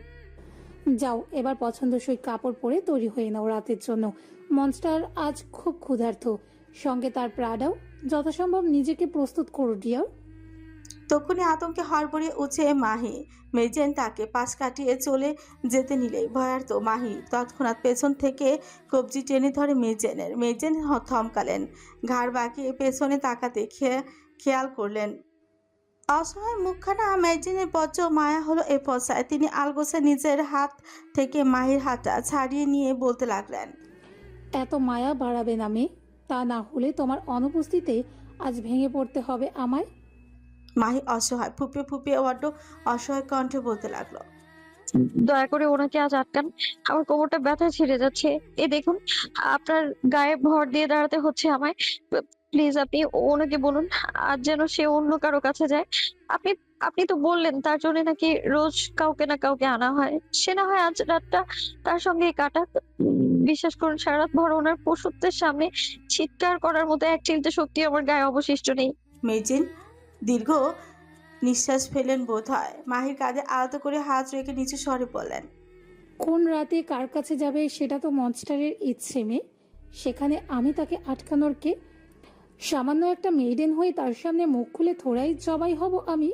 যাও এবার পছন্দসই কাপড় পরে তৈরি হয়ে নাও রাতের জন্য। মনস্টার আজ খুব ক্ষুধার্ত, সঙ্গে তার প্রাডাও। যথাসম্ভব নিজেকে প্রস্তুত করো ডিয়ার। তখনই আতঙ্কে হড়বড়িয়ে উঠে মাহি। মেজেন তাকে পাশ কাটিয়ে চলে যেতে নিলে ভয়ার্ত মাহি তৎক্ষণাৎ পেছন থেকে কবজি টেনে ধরে মেজেনের। মেজেন থমকালেন, ঘাড় বাঁকিয়ে পেছনে তাকাতে খেয়াল করলেন অসহায় মুখখানা। মেজেনের বজ্র মায়া হলো এ পর্যায়ে। তিনি আলগোছে নিজের হাত থেকে মাহির হাতটা ছাড়িয়ে নিয়ে বলতে লাগলেন, এত মায়া বাড়াবে না মেয়ে, তা না হলে তোমার অনুপস্থিতিতে আজ ভেঙে পড়তে হবে আমায়। মাহি অসহায় ফুপিয়ে ফুপিয়ে বড্ড অসহায় কণ্ঠে বলতে লাগলো, দয়া করে ওনাকে আজ আটকান, আমার কোমরটা ব্যথা ছিঁড়ে যাচ্ছে। এ দেখুন, আপনার গায়ে ভর দিয়ে দাঁড়াতে হচ্ছে আমায়। প্লিজ আপনি ওনাকে বলুন আজ যেন সে অন্য কারো কাছে যায়। আপনি আপনি তো বললেন তার জন্য নাকি রোজ কাউকে না কাউকে আনা হয়। সে না হয় আজ রাতটা তার সঙ্গে কাটাক। বিশ্বাস করুন সারা রাত ভর ওনার পশুত্বের সামনে চিৎকার করার মতো এক চিলতে শক্তি আমার গায়ে অবশিষ্ট নেই। মেজেন দীর্ঘ নিঃশ্বাস ফেলেন বোধ হয়। মাহির কাঁধে আলতো করে হাত রেখে নিচু স্বরে বললেন, কোন রাতে কার কাছে যাবে সেটা তো মনস্টারের ইচ্ছে মেয়ে। সেখানে আমি তাকে আটকানোর কে? সামান্য একটা মেইডেন হয়ে তার সামনে মুখ খুলে থোড়াই জবাই হব আমি?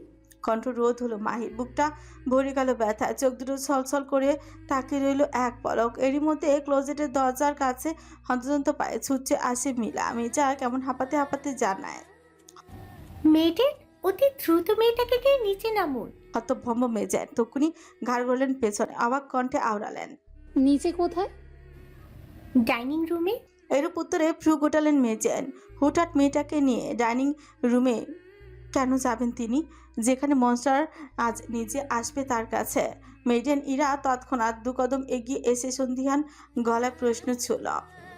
কণ্ঠ রোধ হলো মাহির। বুকটা ভরে গেল ব্যথা, চোখ দুটো ছলছল করে তাকিয়ে রইল এক পলক। এরই মধ্যে ক্লোজেটের দরজার কাছে হন্তদন্ত পায়ে ছুটছে আসে মিলা। মেজা কেমন হাঁপাতে হাঁপাতে জানায়, মেয়েদের অতি দ্রুত মেয়েটাকে দিয়ে নিচে নামুন। হতভম্ব মেজেন তখনই ঘাড় গড়লেন পেছনে, অবাক কণ্ঠে আওড়ালেন, নিচে কোথায়? ডাইনিং রুমে। এরূপ উত্তরে ভ্রু গোটালেন মেজেন। হুটহাট মেয়েটাকে নিয়ে ডাইনিং রুমে কেন যাবেন তিনি, যেখানে মনস্টার আজ নিজে আসবে তার কাছে? মেজেন ইরা তৎক্ষণাৎ দু কদম এগিয়ে এসে সন্ধিহান গলায় প্রশ্ন ছুঁল,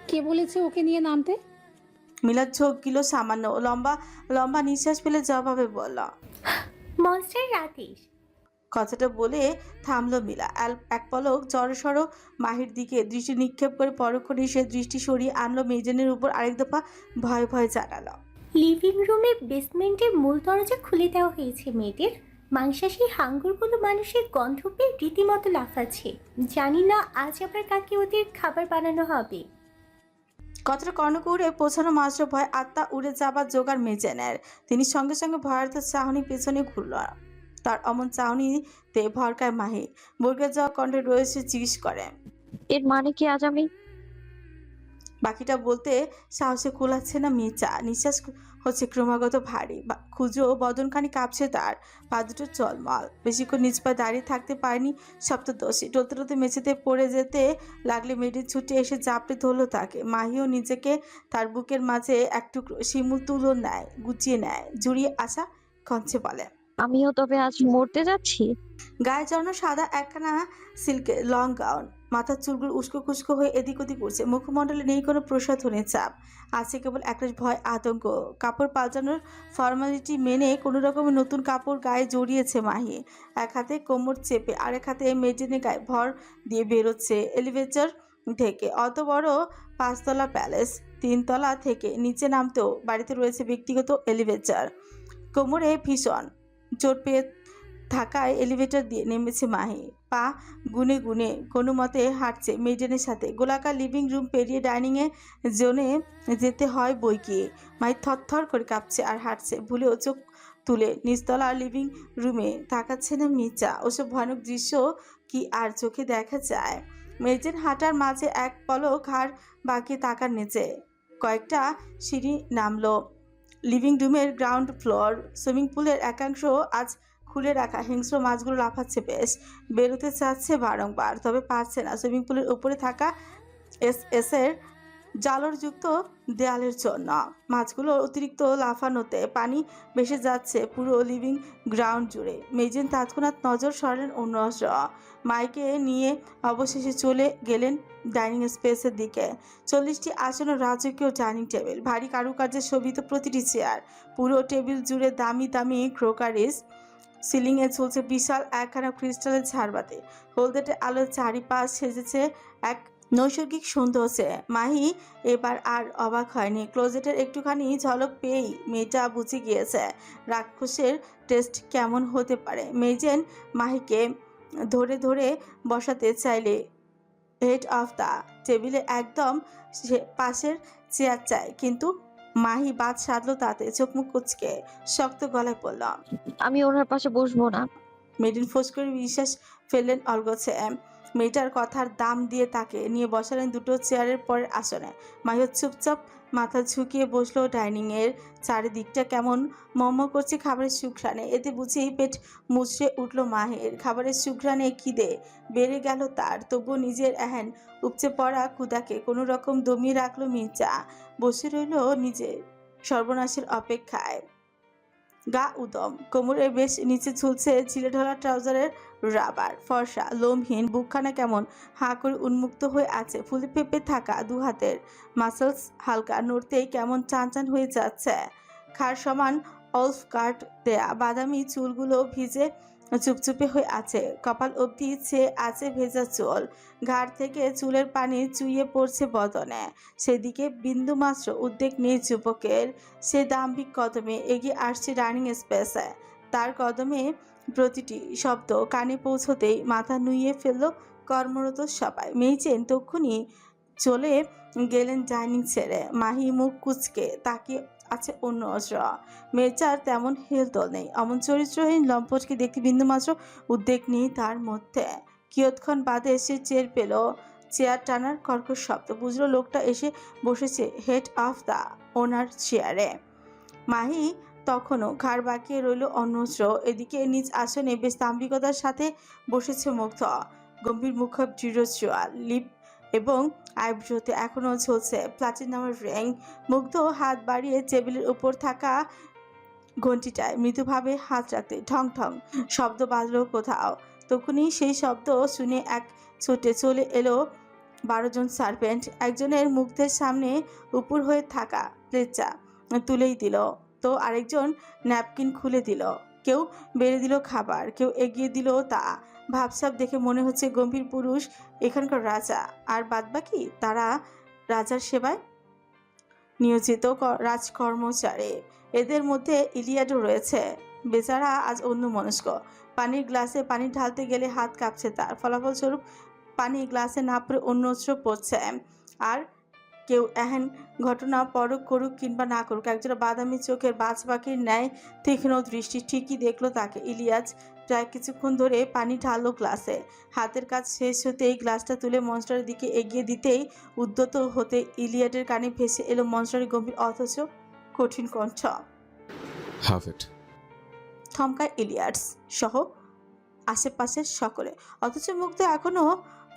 কে বলেছে ওকে নিয়ে নামতে? মিলার ঝোঁক গিল সামান্য, লম্বা লম্বা নিঃশ্বাস ফেলে জবাবে বলল, মনস্টার রাতেশ। কথাটা বলে থামলো মিলা। এক পলক জড়সড় মাহির দিকে দৃষ্টি নিক্ষেপ করে পরক্ষণে সে দৃষ্টি সরিয়ে আনলো মেজেনের উপর। আরেক দফা ভয় ভয় জানালো। লিভিং রুমের বেসমেন্টের মূল দরজা খুলে দেওয়া হয়েছে মেয়েদের। মাংসাশী হাঙ্গরগুলো মানুষের গন্ধ পেয়ে রীতিমতো লাফাচ্ছে। জানি না আজ আবার কাকে ওদের খাবার বানানো হবে। কথাটা কর্ণকুড়ে পৌঁছানো মাত্র ভয় আত্মা উড়ে যাবার জোগাড় মেজেনের। তিনি সঙ্গে সঙ্গে ভয়ার্থ চাহনি পেছনে ঘুরল। তার অমন চাহনিতে ভরকায় মাহি। বর্গে যাওয়া কণ্ঠে রয়েছে জিজ্ঞেস করে, এর মানে কি আজ আমি? বাকিটা বলতে সাহসে কুলাচ্ছে না মির্জা। নিঃশ্বাস হচ্ছে ক্রমাগত ভারী। খুঁজো বদনখানি কাঁপছে তার। পা দুটো চলমল। বেশিক্ষণ নিজ পায়ে দাঁড়িয়ে থাকতে পারেনি সপ্তদশী। টলতে টলতে মেঝেতে পড়ে যেতে লাগলে মেয়েটির ছুটে এসে জাপড়ে ধরলো তাকে। মাহিও নিজেকে তার বুকের মাঝে এক টুকরো শিমুল তুলো নেয়, গুছিয়ে নেয়, জুড়িয়ে আসা কঞ্চে বলে, আমিও তবে আজ মরতে যাচ্ছি। গায়ে জড়ানো সাদা একখানা সিল্কের লং গাউন। মাথার চুলগুলো উস্কো খুস্কো হয়ে এদিক ওদিক উঠছে। মুখমণ্ডলে নেই কোনো প্রসাধনের চাপ, আছে কেবল একটা ভয় আতঙ্ক। কাপড় পাল্টানোর ফর্মালিটি মেনে কোনো রকমের নতুন কাপড় গায়ে জড়িয়েছে মাহি। এক হাতে কোমর চেপে আরেক হাতে মেডিনে গায়ে ভর দিয়ে বেরোচ্ছে এলিভেটর থেকে। অত বড় 5 তলা প্যালেস, 3 তলা থেকে নিচে নামতেও বাড়িতে রয়েছে ব্যক্তিগত এলিভেটর। কোমরে ভীষণ চোট পেয়ে থাকায় এলিভেটর দিয়ে নেমেছে মাহি। পা গুনে গুনে কোনো মতে হাঁটছে মেডেনের সাথে। গোলাকার লিভিং রুম পেরিয়ে ডাইনিংয়ে জোনে যেতে হয় বই কি। মাহি থরথর করে কাঁপছে আর হাঁটছে। ভুলেও চোখ তুলে নিচতলা লিভিং রুমে তাকাচ্ছে না মির্জা। ওসব ভয়ানক দৃশ্য কি আর চোখে দেখা যায়? মেজের হাঁটার মাঝে এক পলক হাড় বাঁকিয়ে তাকার নিচে কয়েকটা সিঁড়ি নামলো। লিভিং রুমের গ্রাউন্ড ফ্লোর। সুইমিং পুলের একাংশ আজ খুলে রাখা। হিংস্র মাছগুলো লাফাচ্ছে বেশ, বেরোতে চাচ্ছে বারংবার, তবে পারছে না সুইমিং পুলের উপরে থাকা এর জালরযুক্ত দেয়ালের জন্য। মাছগুলোর অতিরিক্ত লাফানোতে পানি ভেসে যাচ্ছে পুরো লিভিং গ্রাউন্ড জুড়ে। মেজেন তৎক্ষণাৎ নজর সরালেন অন্যত্র। মাইকে নিয়ে অবশেষে চলে গেলেন ডাইনিং স্পেসের দিকে। 40টি আসন, রাজকীয় ডাইনিং টেবিল, ভারী কারুকার্যে শোভিত প্রতিটি চেয়ার, পুরো টেবিল জুড়ে দামি দামি ক্রোকারিস। সিলিংয়ে ঝুলছে বিশাল একখানা ক্রিস্টালের ঝাড়বাতি। হলদেটে আলোর চারিপাশ সেজেছে এক নৈসর্গিক সৌন্দর্যে। মাহি এবার আর অবাক হয়নি। ক্লোজেটের একটুখানি ঝলক পেয়েই মেয়েটা বুঝে গিয়েছে রাক্ষসের টেস্ট কেমন হতে পারে। মেজেন মাহিকে ধরে ধরে বসাতে চাইলে হেড অফ দ্য টেবিলে একদম পাশের চেয়ার চায়, কিন্তু মাহি বাদ সাধলো তাতে। চোখ মুখ কুচকে শক্ত গলায় পড়ল, আমি ওনার পাশে বসবো না। মেডিন ফোঁস করে বিশ্বাস ফেললেন অলগোছে। মেয়েটার কথার দাম দিয়ে তাকে নিয়ে বসালেন দুটো চেয়ারের পরের আসনে। মাহিও চুপচাপ মাথা ঝুঁকিয়ে বসলো। ডাইনিংয়ের চারিদিকটা কেমন মম করছে খাবারের সুঘ্রাণে। এতে বুঝেই পেট মুচড়ে উঠল মাহির। খাবারের সুঘ্রাণে খিদে বেড়ে গেল তার। তবুও নিজের এহেন উপচে পড়া ক্ষুধাকে কোনো রকম দমিয়ে রাখলো মির্জা। বসে রইল নিজের সর্বনাশের অপেক্ষায়। গা উদম, কোমরের বেশ নিচে ঝুলছে ঝিলে ঢলা ট্রাউজারের রাবার। ফর্সা লোমহীন বুকখানা কেমন হাঁ করে উন্মুক্ত হয়ে আছে। ফুলে ফেপে থাকা দু হাতের মাসলস হালকা নড়তেই কেমন চান চান হয়ে যাচ্ছে। খাড় সমান অলফ কাট দেয়া বাদামি চুলগুলো ভিজে চুপচুপে হয়ে আছে। কপাল অবধি ছেয়ে আছে ভেজা চুল। ঘাড় থেকে চুলের পানি চুইয়ে পড়ছে বদনে। সেদিকে বিন্দুমাত্র উদ্বেগ নেই যুবকের। সে দাম্ভিক কদমে এগিয়ে আসছে ডাইনিং স্পেসে। তার কদমে প্রতিটি শব্দ কানে পৌঁছতেই মাথা নুইয়ে ফেলল কর্মরত সবাই। মেইচেন তক্ষুনি চলে গেলেন ডাইনিং ছেড়ে। মাহি মুখ কুচকে তাকিয়ে আছে অন্য অস্ত্র। মেয়েটার তেমন হেলদোল নেই। অমন চরিত্রহীন লম্পটকে দেখতে বিন্দুমাত্র উদ্বেগ নেই তার মধ্যে। কিয়ৎক্ষণ বাদে সে টের পেল চেয়ার টানার কর্কশ শব্দ। বুঝলো লোকটা এসে বসেছে হেড অফ দ্য ওনার চেয়ারে। মাহি তখনও ঘাড় বাঁকিয়ে রইল অন্যত্র। এদিকে নিজ আসনে বেশ দাম্ভিকতার সাথে বসেছে মুগ্ধ। গম্ভীর মুখ, দৃঢ় চোয়াল, লিপ এবং আইব্রোতে এখনও ঝুলছে প্লাটিনামের রিং। মুগ্ধ হাত বাড়িয়ে টেবিলের উপর থাকা ঘণ্টিটায় মৃদুভাবে হাত রাখতে ঠং ঠং শব্দ বাজল কোথাও। তখনই সেই শব্দ শুনে এক ছুটে চলে এলো 12 জন সার্ভেন্ট। একজনের মুগ্ধের সামনে উপর হয়ে থাকা প্লেটটা তুলেই দিল, তো আরেকজন ন্যাপকিন খুলে দিল। কেউ বেড়ে দিল খাবার, কেউ এগিয়ে দিল তা। ভাবসাব দেখে মনে হচ্ছে গম্ভীর পুরুষ এখানকার রাজা, আর বাদবাকি তারা রাজার সেবায় নিয়োজিত রাজকর্মচারী। এদের মধ্যে ইলিয়াডও রয়েছে। বেচারা আজ অন্যমনস্ক। পানির গ্লাসে পানি ঢালতে গেলে হাত কাঁপছে তার। ফলাফলস্বরূপ পানি গ্লাসে না পড়ে অন্যত্র পড়ছে। আর কেউ এহেন ঘটনা পরখ করুক কিংবা না করুক, একজোড়া বাদামি চোখের বাজ পাখির ন্যায় তীক্ষ্ণ দৃষ্টি ঠিকই দেখলো তাকে। ইলিয়াস প্রায় কিছুক্ষণ ধরে পানি ঢাললো গ্লাসে। হাতের কাজ শেষ হতেই গ্লাসটা তুলে মনস্টারের দিকে এগিয়ে দিতেই উদ্যত হতে ইলিয়াডের কানে ভেসে এলো মনস্টারের গম্ভীর অথচ কঠিন কণ্ঠ। Have it. থমকায় ইলিয়াস সহ আশেপাশের সকলে, অথচ মুগ্ধ এখনো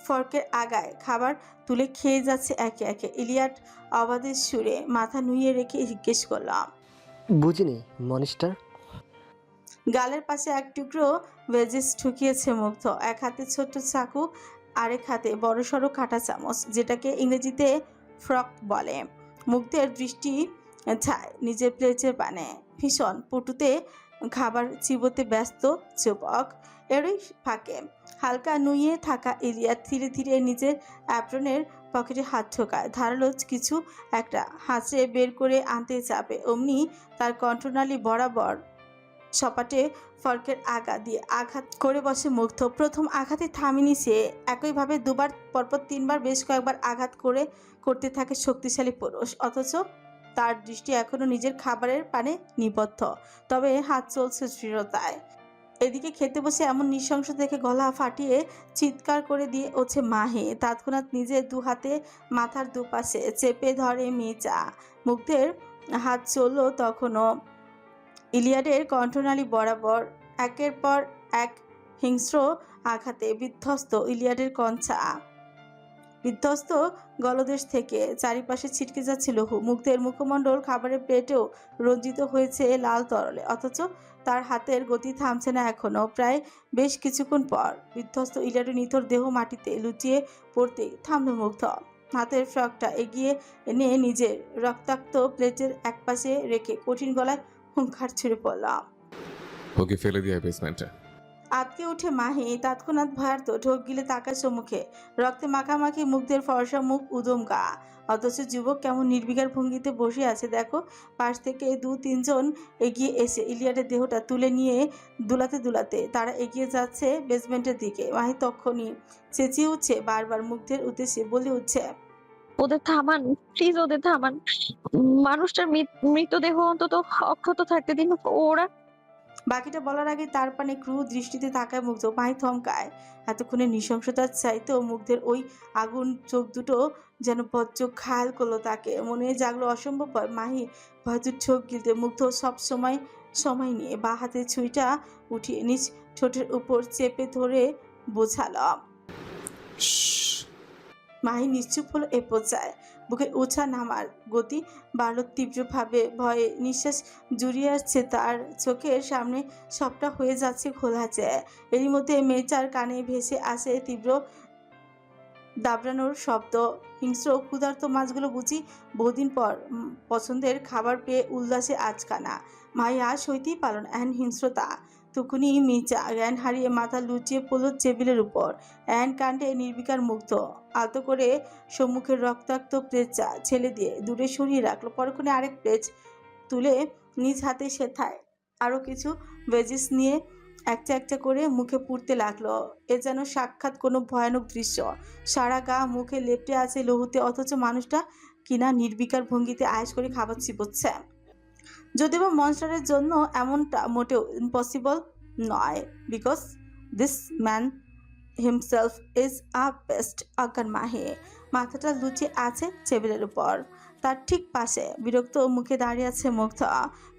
ফর্কের আগায় খাবার তুলে খেয়ে যাচ্ছে একে একে। ইলিয়াড অবাধের সুরে মাথা নুইয়ে রেখে জিজ্ঞেস করলাম, বুঝিনি মনিস্টার। গালের পাশে এক টুকরো ভেজিস ঠুকিয়েছে মুগ্ধ। এক হাতে ছোট্ট চাকু, আরেক হাতে বড়সড় কাঁটা চামচ, যেটাকে ইংরেজিতে ফ্রক বলে। মুগ্ধের দৃষ্টি ছায় নিজের প্লেটের পানে। ভীষণ পটুতে খাবার চিবোতে ব্যস্ত যুবক। এরই ফাঁকে হালকা নুইয়ে থাকা ইলিয়াড ধীরে ধীরে নিজের অ্যাপ্রনের পকেটে হাত ঢোকায়। ধারালো কিছু একটা হাঁচড়ে বের করে আনতে যাবে, অমনি তার কণ্ঠনালী বরাবর সপাটে ফর্কের আগা দিয়ে আঘাত করে বসে মুগ্ধ। প্রথম আঘাতে থামেনি সে, একইভাবে দুবার পরপর তিনবার বেশ কয়েকবার আঘাত করতে থাকে শক্তিশালী পুরুষ। অথচ তার দৃষ্টি এখনো নিজের খাবারের পানে নিবদ্ধ, তবে হাত চলছে দৃঢ়তায়। এদিকে খেতে বসে এমন নৃশংস দেখে গলা ফাটিয়ে চিৎকার করে দিয়ে ওঠে মাহি। তৎক্ষণাৎ নিজের দু হাতে মাথার দুপাশে চেপে ধরে মেজা। মুগ্ধের হাত চলল তখনও ইলিয়াডের কণ্ঠনালী বরাবর। একের পর এক হিংস্র আঘাতে বিধ্বস্ত ইলিয়াডের কঞ্চা, বিধ্বস্ত গলদেশ থেকে চারিপাশে ছিটকে যাচ্ছে লহু। মুগ্ধের মুখমণ্ডল খাবারের প্লেটেও রঞ্জিত হয়েছে লাল তরলে, অথচ তার হাতের গতি থামছে না এখনো। প্রায় বেশ কিছুক্ষণ পর বিধ্বস্ত ইলিয়াডের নিথর দেহ মাটিতে লুটিয়ে পড়তেই থামল মুগ্ধ। হাতের ফ্রকটা এগিয়ে এনে নিজের রক্তাক্ত প্লেটের একপাশে রেখে কঠিন গলায় হুঙ্কার ছুড়ে পড়লাম, ওকে ফেলে দিয়ে বেসমেন্টে। আতকে উঠে মাহি তৎক্ষণাৎ ভয়ার্ত ঢোক গিলে তাকায় সম্মুখে। রক্তে মাখামাখি মুগ্ধের ফর্সা মুখ, উদম গা, অথচ যুবক কেমন নির্বিকার ভঙ্গিতে বসে আছে দেখো। পাশ থেকে 2-3 জন এগিয়ে এসে ইলিয়াডের দেহটা তুলে নিয়ে দুলাতে দুলাতে তারা এগিয়ে যাচ্ছে বেসমেন্টের দিকে। মাহি তখনই চেঁচিয়ে উঠছে বারবার মুগ্ধের উদ্দেশ্যে, বলে উঠছে, ওদের থামান, প্লিজ ওদের থামান। মানুষটার মৃতদেহ অন্তত অক্ষত থাকতে দিন। ওরা বাকিটা বলার আগে তার পানে ক্রু দৃষ্টিতে তাকায় মুগ্ধ। মাহি থমকায়। এতক্ষণে নৃশংসতার চাইতেও মুগ্ধের ওই আগুন চোখ দুটো যেন বজ্র ঘায়াল করলো তাকে। মনে জাগলো অসম্ভব ভয়। মাহি হয়তো চোখ গিলতে মুগ্ধ সব সময় নিয়ে বা হাতে ছুরিটা উঠিয়ে নিজ ঠোঁটের উপর চেপে ধরে বোঝালাম। মাহি নিশ্চুপ হলো এ পর্যায়ে। বুকের ওঠা নামার গতি বাড়ল তীব্রভাবে। ভয়ে নিঃশ্বাস জুড়িয়ে আসছে তার। চোখের সামনে সবটা হয়ে যাচ্ছে ঘোলাচে। এরই মধ্যে মেয়েটার কানে ভেসে আসে তীব্র দাবড়ানোর শব্দ। হিংস্র ক্ষুধার্ত মাছগুলো বুঝি বহুদিন পর পছন্দের খাবার পেয়ে উল্লাসে আচকানা। মাহি আর সইতেই পারল না এহেন হিংস্রতা। তখনই মির্জা জ্ঞান হারিয়ে মাথা লুচিয়ে পড়ল টেবিলের উপর। এহেন কাণ্ডে নির্বিকার মুগ্ধ আলতো করে সম্মুখের রক্তাক্ত প্লেটটা ছেলে দিয়ে দূরে সরিয়ে রাখলো। পরক্ষণে আরেক প্লেট তুলে নিজ হাতে সেথায় আরও কিছু ভেজিস নিয়ে একটা একটা করে মুখে পুড়তে লাগলো। এ যেন সাক্ষাৎ কোনো ভয়ানক দৃশ্য। সারা গা মুখে লেপ্টে আছে লহুতে, অথচ মানুষটা কিনা নির্বিকার ভঙ্গিতে আয়েশ করে খাবার চিবোচ্ছে। যদিও বা মনস্টারের জন্য এমনটা মোটেও ইম্পসিবল নয়, because this man himself is a best. অজ্ঞান মাহি মাথাটা লুচিয়ে আছে টেবিলের উপর। তার ঠিক পাশে বিরক্ত মুখে দাঁড়িয়ে আছে মুগ্ধ।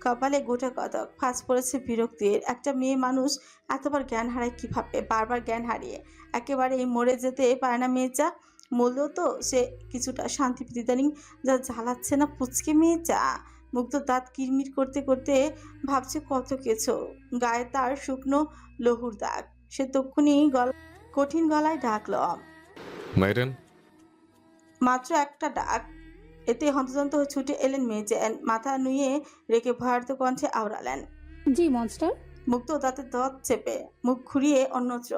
কপালে গোটা কতক ফাঁস পড়েছে বিরক্তির। একটা মেয়ে মানুষ এতবার জ্ঞান হারায় কিভাবে? বারবার জ্ঞান হারিয়ে একেবারেই মরে যেতে পারে না মেয়েটা। মরলেও তো সে কিছুটা শান্তি পেতে, ইদানিং যা জ্বালাচ্ছে না পুচকে মেয়েটা। মুগ্ধ দাঁত কিরমির করতে করতে ভাবছে কত কিছু। গায়ে তার শুকনো লহুর দাগ। সে তক্ষুনি কঠিন গলায় ডাকল, মাইরেন। মাত্র একটা ডাক। এতে হন্তদন্ত হয়ে ছুটে এলেন মেজেন। মাথা নুয়ে রেখে ভয়ার্ত কণ্ঠে আওড়ালেন, জি মনস্টার। মুক্ত দাঁতে দাঁত চেপে মুখ ঘুরিয়ে অন্যত্র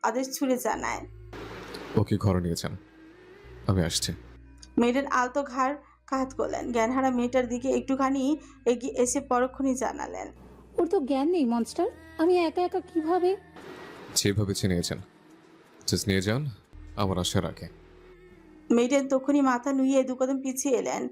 আদেশ ছুড়ে জানায়। ওকে ঘরে নিয়ে যান, আমি আসছি। মেয়েটার আলতো ঘাড় কাত করলেন। জ্ঞানহারা মেয়েটার দিকে একটুখানি এগিয়ে এসে পরক্ষণই জানালেন। ওর তো জ্ঞান নেই মনস্টার, আমি একা একা কিভাবে? যেভাবে চিনিয়েছেন জাস্ট নিয়ে যান আমার আসার আগে। মেয়েটার তখনই মাথা নুইয়ে দু কদম পিছিয়ে এলেন।